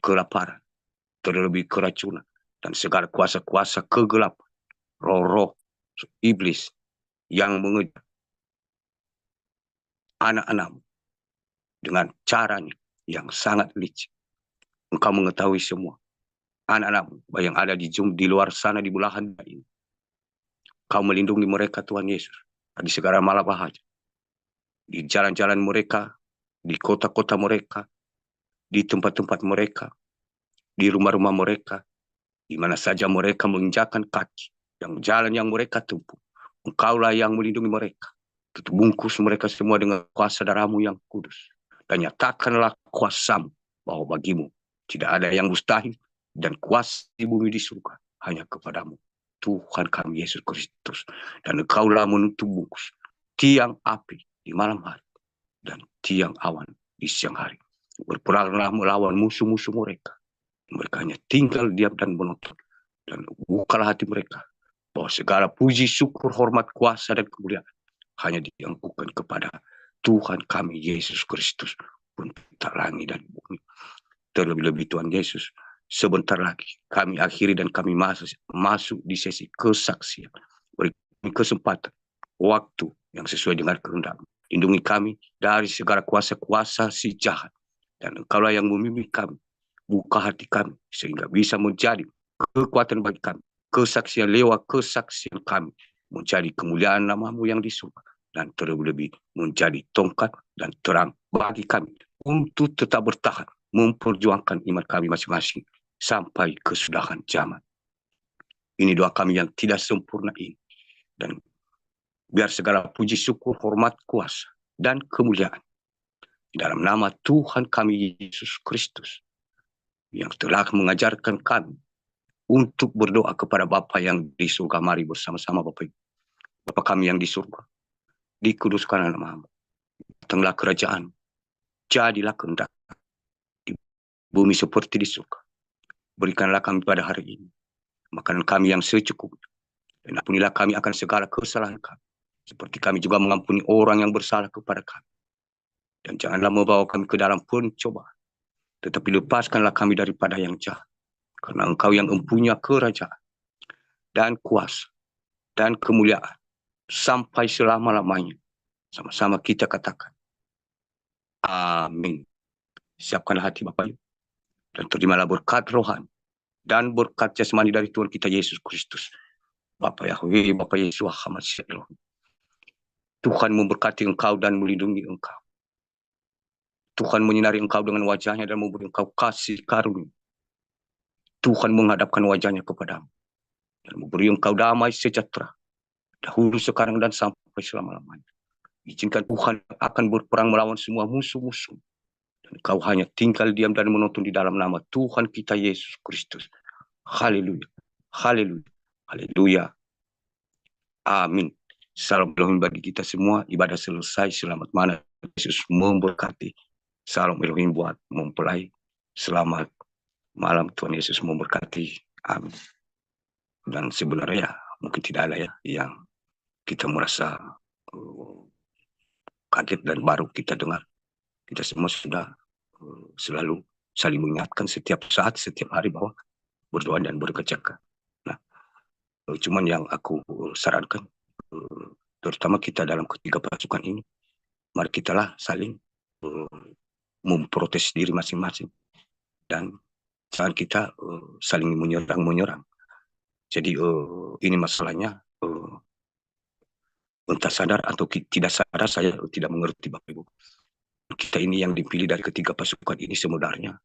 kelaparan, terlebih keracunan, dan segala kuasa-kuasa kegelapan, roh-roh iblis yang mengejar anak-anakmu dengan caranya yang sangat licik. Engkau mengetahui semua anak-anakmu yang ada di luar sana, di belahan ini. Kau melindungi mereka Tuhan Yesus dari segala malapetaka, di jalan-jalan mereka, di kota-kota mereka, di tempat-tempat mereka, di rumah-rumah mereka, di mana saja mereka menginjakkan kaki, yang jalan yang mereka tempuh. Engkaulah yang melindungi mereka. Tutup bungkus mereka semua dengan kuasa darah-Mu yang kudus. Dan nyatakanlah kuasa-Mu bahwa bagimu tidak ada yang mustahil, dan kuasa di bumi di surga hanya kepadamu, Tuhan kami Yesus Kristus. Dan Engkaulah menutup bungkus tiang api di malam hari dan tiang awan di siang hari. Berperanglah melawan musuh-musuh mereka. Mereka hanya tinggal diam dan menonton. Dan bukalah hati mereka bahwa segala puji, syukur, hormat, kuasa, dan kemuliaan hanya diangkukan kepada Tuhan kami Yesus Kristus, pencipta langit dan bumi. Terlebih-lebih Tuhan Yesus, sebentar lagi kami akhiri dan kami masuk di sesi kesaksian. Beri kesempatan, waktu yang sesuai dengan kehendak. Lindungi kami dari segala kuasa-kuasa si jahat. Dan Engkaulah yang memimpin kami. Buka hati kami sehingga bisa menjadi kekuatan bagi kami. Kesaksian lewat kesaksian kami menjadi kemuliaan nama-Mu yang di surga. Dan terlebih-lebih menjadi tongkat dan terang bagi kami untuk tetap bertahan memperjuangkan iman kami masing-masing sampai kesudahan zaman. Ini doa kami yang tidak sempurna ini. Dan biar segala puji, syukur, hormat, kuasa, dan kemuliaan dalam nama Tuhan kami Yesus Kristus yang telah mengajarkan kami untuk berdoa kepada Bapa yang di surga. Mari bersama-sama Bapak Ibu. Bapa kami yang di surga, dikuduskan nama-Mu. Datanglah kerajaan, jadilah kehendak di bumi seperti di surga. Berikanlah kami pada hari ini makanan kami yang secukupnya, dan ampunilah kami akan segala kesalahan kami, seperti kami juga mengampuni orang yang bersalah kepada kami. Dan janganlah membawa kami ke dalam pencobaan, tetapi lepaskanlah kami daripada yang jahat. Karena Engkau yang mempunyai kerajaan dan kuasa dan kemuliaan sampai selama-lamanya. Sama-sama kita katakan, amin. Siapkanlah hati Bapak Ibu, dan terimalah berkat rohani dan berkat jasmani dari Tuhan kita Yesus Kristus. Bapa Yahweh, Bapa Yesus, Hamad Shalom. Tuhan memberkati engkau dan melindungi engkau. Tuhan menyinari engkau dengan wajahnya dan memberi engkau kasih karunia. Tuhan menghadapkan wajahnya kepadamu dan memberi engkau damai sejahtera, dahulu, sekarang, dan sampai selama-lamanya. Izinkan Tuhan akan berperang melawan semua musuh-musuh, dan engkau hanya tinggal diam dan menonton di dalam nama Tuhan kita Yesus Kristus. Haleluya, haleluya, haleluya. Amin. Salam Elohim bagi kita semua. Ibadah selesai. Selamat malam. Yesus memberkati. Salam Elohim buat mempelai. Selamat malam. Tuhan Yesus memberkati. Amin. Dan sebenarnya mungkin tidak ada ya yang kita merasa kaget dan baru kita dengar. Kita semua sudah selalu saling mengingatkan setiap saat, setiap hari bahwa berdoa dan berkejaga. Nah, cuman yang aku sarankan, terutama kita dalam ketiga pasukan ini, mari kitalah saling memprotes diri masing-masing, dan jangan kita saling menyerang. Jadi ini masalahnya, entah sadar atau tidak sadar, saya tidak mengerti Bapak Ibu. Kita ini yang dipilih dari ketiga pasukan ini sebenarnya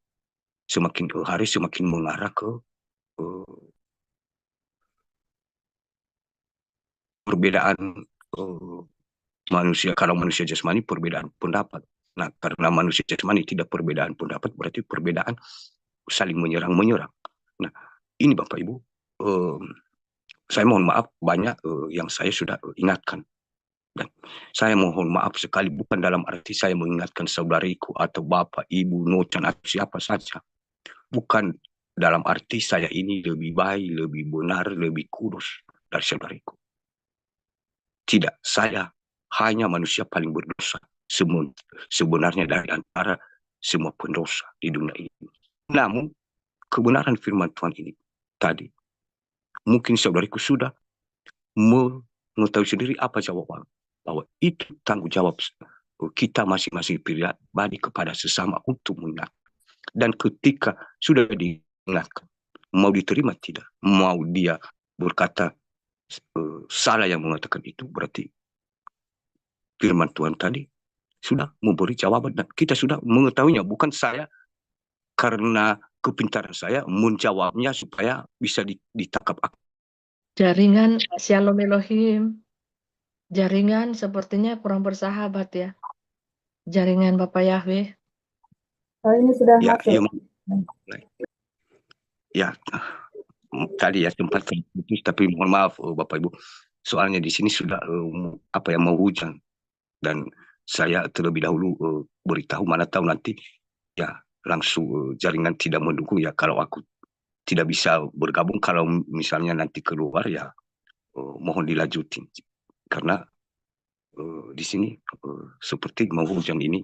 semakin hari semakin mengarah ke perbedaan uh, manusia. Kalau manusia jasmani perbedaan pendapat. Nah, karena manusia jasmani tidak perbedaan pendapat, berarti perbedaan saling menyerang-menyerang. Nah, ini Bapak Ibu, saya mohon maaf banyak yang saya sudah ingatkan. Dan saya mohon maaf sekali, bukan dalam arti saya mengingatkan saudariku atau bapak, ibu, nocan, atau siapa saja. Bukan dalam arti saya ini lebih baik, lebih benar, lebih kudus dari saudariku. Tidak, saya hanya manusia paling berdosa sebenarnya dari antara semua pendosa di dunia ini. Namun, kebenaran firman Tuhan ini tadi, mungkin saudariku sudah mengetahui sendiri apa jawaban. Bahwa itu tanggung jawab kita masing-masing pribadi kepada sesama untuk mengingat. Dan ketika sudah diingatkan, mau diterima tidak, mau dia berkata salah yang mengatakan itu, berarti firman Tuhan tadi sudah memberi jawaban dan kita sudah mengetahuinya. Bukan saya karena kepintaran saya menjawabnya supaya bisa ditangkap. Jaringan Shalom Elohim. Jaringan sepertinya kurang bersahabat ya. Jaringan Bapak Yahweh. Oh, ini sudah ya, masuk. Ya, tadi ya sempat terputus, tapi mohon maaf Bapak Ibu. Soalnya di sini sudah mau hujan dan saya terlebih dahulu beritahu, mana tahu nanti ya langsung jaringan tidak mendukung ya, kalau aku tidak bisa bergabung. Kalau misalnya nanti keluar ya mohon dilanjutin karena di sini seperti mau hujan ini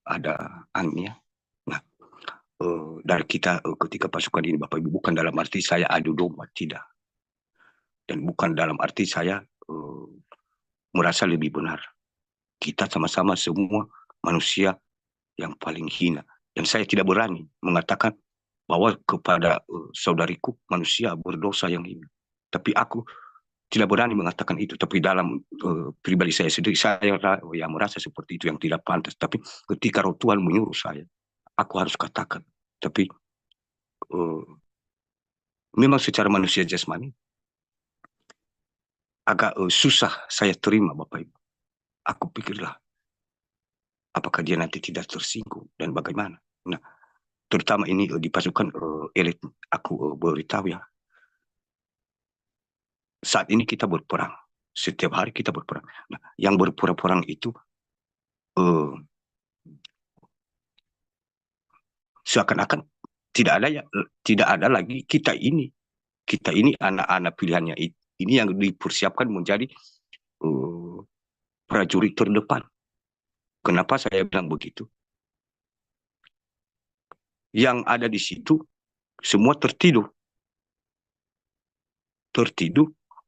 ada angin ya. Nah, dari kita ketika pasukan ini Bapak Ibu, bukan dalam arti saya adu domba, tidak, dan bukan dalam arti saya merasa lebih benar. Kita sama-sama semua manusia yang paling hina, dan saya tidak berani mengatakan bahwa kepada saudariku manusia berdosa yang hina, tapi aku tidak berani mengatakan itu. Tapi dalam pribadi saya sendiri, saya merasa seperti itu yang tidak pantas. Tapi ketika Roh Tuhan menyuruh saya, aku harus katakan. Tapi memang secara manusia jasmani agak susah saya terima Bapak Ibu. Aku pikirlah, apakah dia nanti tidak tersinggung dan bagaimana. Nah, terutama ini di pasukan elit, aku beritahu ya, saat ini kita berperang, setiap hari kita berperang. Nah, yang berperang itu seakan-akan tidak ada lagi kita ini anak-anak pilihannya ini yang dipersiapkan menjadi prajurit terdepan. Kenapa saya bilang begitu? Yang ada di situ semua tertidur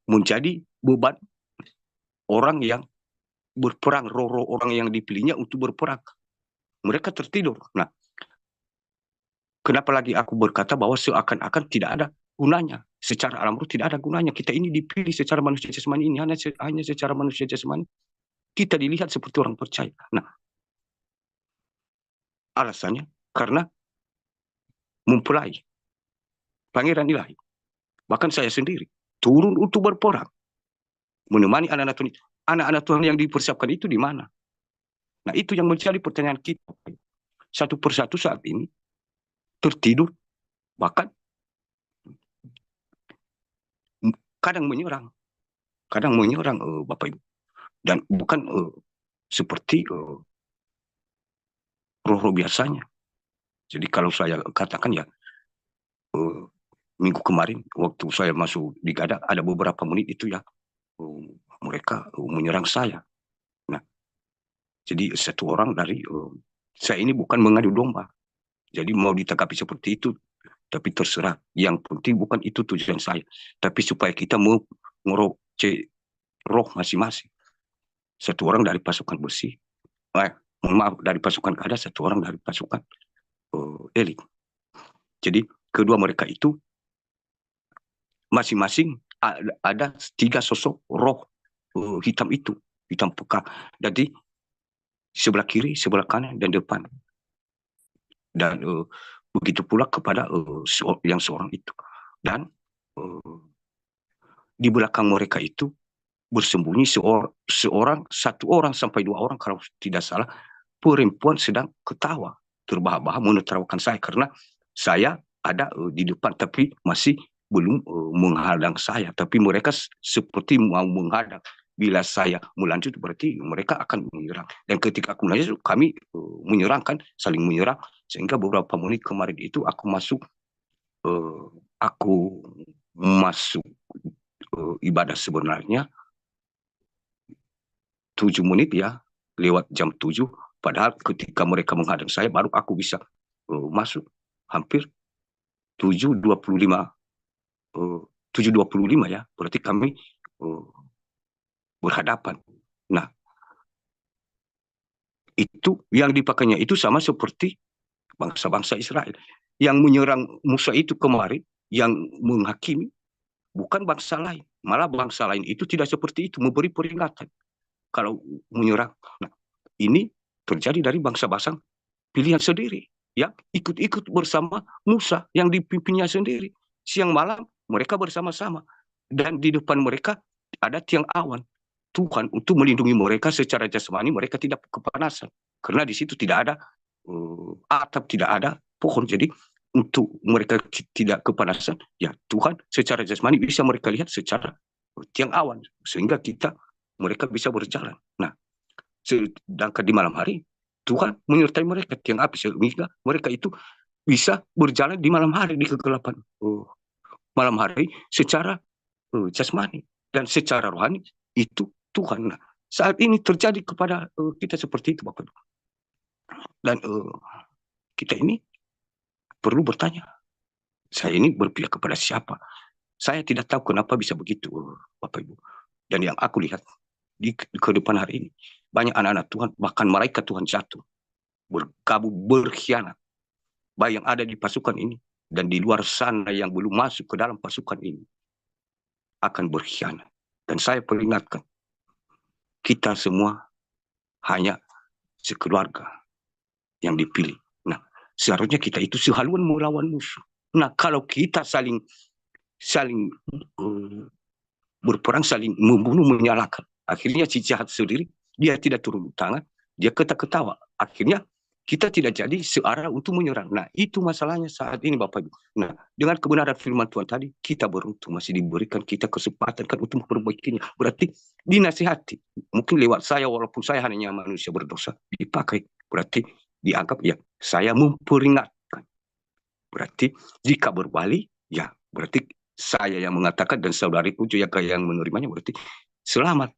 menjadi beban orang yang berperang, roh-roh orang yang dipilihnya untuk berperang. Mereka tertidur. Nah, kenapa lagi aku berkata bahwa seakan-akan tidak ada gunanya. Secara alam roh tidak ada gunanya. Kita ini dipilih secara manusia jasmani ini hanya secara manusia jasmani. Kita dilihat seperti orang percaya. Nah, alasannya karena mempelai pangeran ilahi. Bahkan saya sendiri turun untuk berperang, menemani anak-anak Tuhan itu. Anak-anak Tuhan yang dipersiapkan itu di mana? Nah, itu yang menjadi pertanyaan kita. Satu persatu saat ini tertidur, bahkan kadang menyerang Bapak Ibu. Dan bukan seperti roh-roh biasanya. Jadi kalau saya katakan ya, minggu kemarin waktu saya masuk di Gada, ada beberapa menit itu ya, mereka menyerang saya. Nah, jadi satu orang dari saya ini bukan mengadu domba. Jadi mau ditanggapi seperti itu, tapi terserah. Yang penting bukan itu tujuan saya, tapi supaya kita mau roh masing-masing. Satu orang dari pasukan bersih, mohon maaf, dari pasukan Gada, satu orang dari pasukan elit. Jadi kedua mereka itu masing-masing ada 3 sosok roh hitam itu, hitam pekat. Jadi sebelah kiri, sebelah kanan, dan depan. Dan begitu pula kepada yang seorang itu. Dan di belakang mereka itu bersembunyi satu orang sampai 2 orang kalau tidak salah, perempuan sedang ketawa terbahak-bahak menertawakan saya karena saya ada di depan tapi masih belum menghadang saya, tapi mereka seperti mau menghadang. Bila saya melanjut berarti mereka akan menyerang, dan ketika aku melanjut kami menyerangkan, saling menyerang, sehingga beberapa menit kemarin itu aku masuk ibadah sebenarnya 7 menit ya, lewat jam 7. Padahal ketika mereka menghadang saya baru aku bisa masuk hampir 7.25 ya, berarti kami berhadapan. Nah, itu yang dipakainya itu sama seperti bangsa-bangsa Israel yang menyerang Musa itu kemarin, yang menghakimi bukan bangsa lain, malah bangsa lain itu tidak seperti itu, memberi peringatan kalau menyerang. Nah, ini terjadi dari bangsa-bangsa pilihan sendiri, ya, ikut-ikut bersama Musa yang dipimpinnya sendiri. Siang malam mereka bersama-sama, dan di depan mereka ada tiang awan Tuhan untuk melindungi mereka secara jasmani, mereka tidak kepanasan karena di situ tidak ada atap, tidak ada pohon. Jadi untuk mereka tidak kepanasan, ya Tuhan secara jasmani bisa mereka lihat secara tiang awan sehingga mereka bisa berjalan. Nah, sedangkan di malam hari Tuhan menyertai mereka, tiang api, sehingga mereka itu bisa berjalan di malam hari, di kegelapan malam hari secara jasmani, dan secara rohani itu Tuhan. Nah, saat ini terjadi kepada kita seperti itu, Bapak. Dan kita ini perlu bertanya, saya ini berpihak kepada siapa? Saya tidak tahu kenapa bisa begitu, Bapak Ibu. Dan yang aku lihat di kehidupan hari ini, banyak anak-anak Tuhan, bahkan malaikat Tuhan jatuh, bergabung, berkhianat. Baik yang ada di pasukan ini dan di luar sana yang belum masuk ke dalam pasukan ini akan berkhianat. Dan saya peringatkan, kita semua hanya sekeluarga yang dipilih. Nah, seharusnya kita itu sehaluan melawan musuh. Nah, kalau kita saling berperang, saling membunuh, menyalahkan, akhirnya si jahat sendiri, dia tidak turun tangan, dia ketawa. Akhirnya kita tidak jadi searah untuk menyerang. Nah, itu masalahnya saat ini, Bapak Ibu. Nah, dengan kebenaran firman Tuhan tadi, kita beruntung masih diberikan kita kesempatan kan untuk memperbaikinya. Berarti dinasihati. Mungkin lewat saya, walaupun saya hanya manusia berdosa, dipakai. Berarti dianggap, ya, saya memperingatkan. Berarti jika berbalik, ya, berarti saya yang mengatakan dan saudariku juga yang menerimanya, berarti selamat.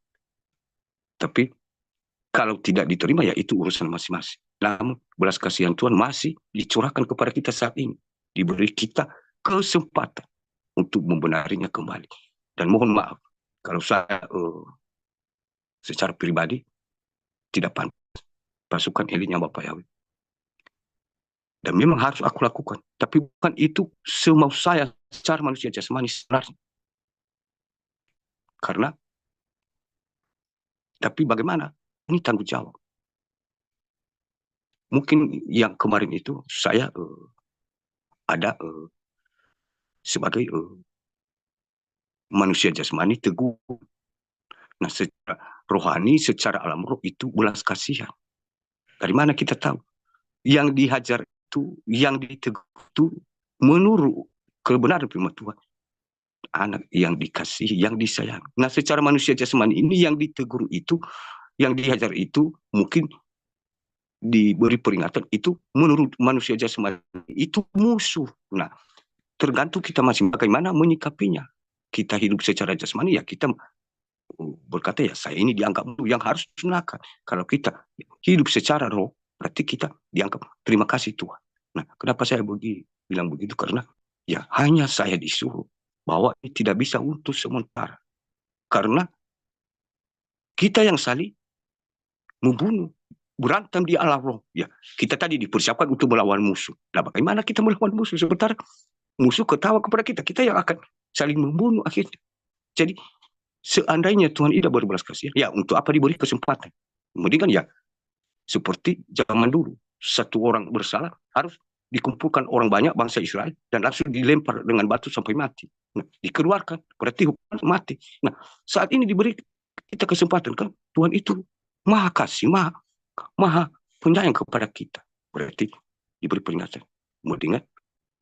Tapi kalau tidak diterima, ya itu urusan masing-masing. Namun belas kasihan Tuhan masih dicurahkan kepada kita saat ini. Diberi kita kesempatan untuk membenarinya kembali. Dan mohon maaf, kalau saya secara pribadi tidak pantas pasukan elitnya Bapak Yahweh. Dan memang harus aku lakukan. Tapi bukan itu semau saya secara manusia jasmani sebenarnya. Karena, tapi bagaimana? Ini tanggung jawab. Mungkin yang kemarin itu saya ada sebagai manusia jasmani teguh. Nah, secara rohani, secara alam roh itu belas kasihan. Dari mana kita tahu? Yang dihajar itu, yang diteguh itu menurut kebenaran firman Tuhan. Anak yang dikasihi, yang disayang. Nah, secara manusia jasmani ini yang ditegur itu, yang dihajar itu, mungkin diberi peringatan itu menurut manusia jasmani itu musuh. Nah, tergantung kita masing bagaimana menyikapinya. Kita hidup secara jasmani, ya kita berkata, ya saya ini dianggap yang harus disunahkan. Kalau kita hidup secara roh, berarti kita dianggap terima kasih Tuhan. Nah, kenapa saya bilang begitu? Karena ya hanya saya disuruh bahwa ini tidak bisa untuk sementara. Karena kita yang saling membunuh, berantem di alam roh. Ya, kita tadi dipersiapkan untuk melawan musuh. Nah, bagaimana kita melawan musuh? Sementara musuh ketawa kepada kita, kita yang akan saling membunuh akhirnya. Jadi seandainya Tuhan tidak berbelas kasihan, ya untuk apa diberi kesempatan? Mendingan ya seperti zaman dulu, satu orang bersalah harus dikumpulkan orang banyak bangsa Israel dan langsung dilempar dengan batu sampai mati. Nah, dikeluarkan, berarti hukuman mati. Nah, saat ini diberi kita kesempatan, kan Tuhan itu maha kasih, maha penyayang kepada kita. Berarti diberi peringatan. Mendingan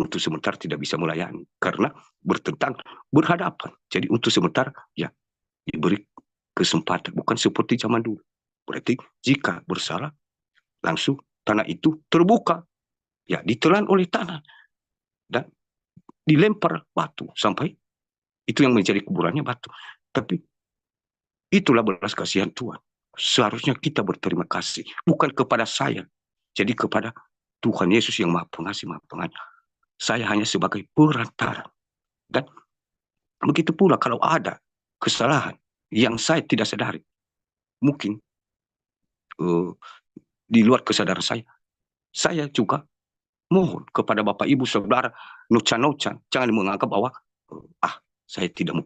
untuk sementara tidak bisa melayani karena berhadapan. Jadi untuk sementara ya diberi kesempatan, bukan seperti zaman dulu. Berarti jika bersalah langsung tanah itu terbuka, ya ditelan oleh tanah dan dilempar batu sampai itu yang menjadi kuburannya batu. Tapi itulah belas kasihan Tuhan. Seharusnya kita berterima kasih bukan kepada saya, jadi kepada Tuhan Yesus yang Maha Pengasih, Maha Penyayang. Saya hanya sebagai perantara. Dan begitu pula kalau ada kesalahan yang saya tidak sadari, mungkin di luar kesadaran saya juga mohon kepada Bapak Ibu Saudara nocan-nocan, jangan menganggap bahwa saya tidak mau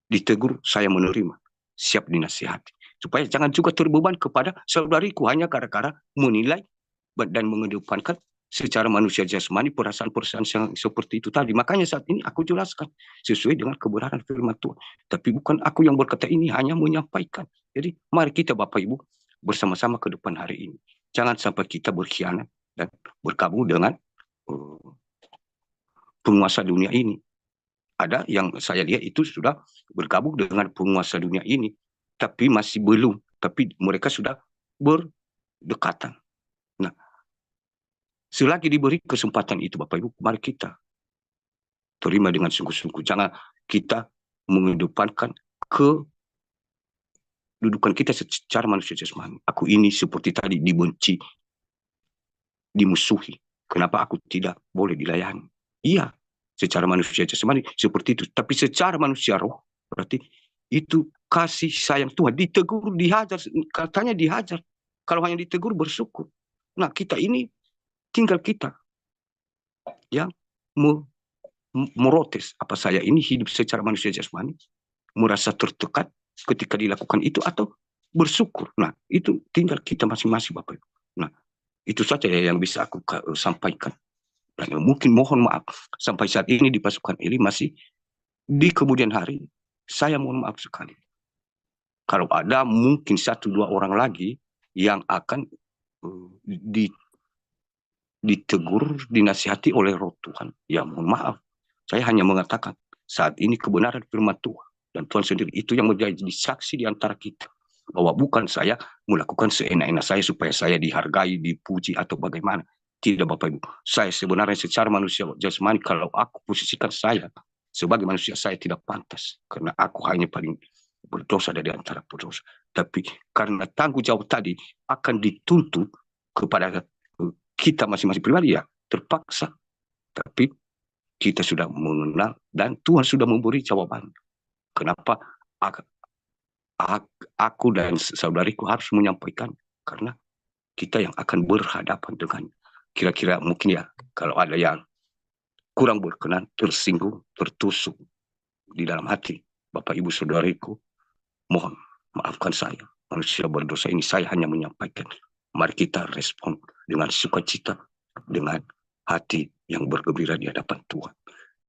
ditegur, saya menerima, siap dinasihati. Supaya jangan juga terbeban kepada saudariku hanya gara-gara menilai dan mengedepankan secara manusia jasmani perasaan-perasaan yang seperti itu tadi. Makanya saat ini aku jelaskan sesuai dengan kebenaran firman Tuhan. Tapi bukan aku yang berkata ini, hanya menyampaikan. Jadi mari kita Bapak Ibu bersama-sama ke depan hari ini. Jangan sampai kita berkhianat dan bergabung dengan penguasa dunia ini. Ada yang saya lihat itu sudah bergabung dengan penguasa dunia ini, tapi masih belum. Tapi mereka sudah berdekatan. Nah, selagi diberi kesempatan itu, Bapak Ibu, mari kita terima dengan sungguh-sungguh. Jangan kita mengedepankan kedudukan kita secara manusia jasmani. Aku ini seperti tadi dibenci, dimusuhi. Kenapa aku tidak boleh dilayani? Iya, secara manusia jasmani seperti itu. Tapi secara manusia roh, berarti itu kasih sayang Tuhan. Ditegur, dihajar, katanya dihajar. Kalau hanya ditegur, bersyukur. Nah, kita ini tinggal kita yang merotes. Apa saya ini hidup secara manusia jasmani, merasa tertekan ketika dilakukan itu, atau bersyukur. Nah, itu tinggal kita masing-masing, Bapak Ibu. Nah, itu saja yang bisa aku sampaikan. Dan mungkin mohon maaf, sampai saat ini di pasukan ini masih di kemudian hari, saya mohon maaf sekali. Kalau ada mungkin 1-2 orang lagi yang akan ditegur, dinasihati oleh roh Tuhan, ya mohon maaf. Saya hanya mengatakan saat ini kebenaran firman Tuhan. Dan Tuhan sendiri itu yang menjadi saksi di antara kita. Bahwa bukan saya melakukan seenak-enak saya supaya saya dihargai, dipuji, atau bagaimana. Tidak Bapak Ibu. Saya sebenarnya secara manusia jasmani, kalau aku posisikan saya sebagai manusia, saya tidak pantas. Karena aku hanya paling berdosa dari antara berdosa. Tapi karena tanggung jawab tadi akan dituntut kepada kita masing-masing pribadi, ya terpaksa. Tapi kita sudah mengenal dan Tuhan sudah memberi jawaban. Kenapa aku dan saudariku harus menyampaikan? Karena kita yang akan berhadapan dengan kira-kira mungkin ya, kalau ada yang kurang berkenan, tersinggung, tertusuk di dalam hati, Bapak Ibu saudariku, mohon maafkan saya. Manusia berdosa ini, saya hanya menyampaikan. Mari kita respon dengan sukacita, dengan hati yang bergembira di hadapan Tuhan.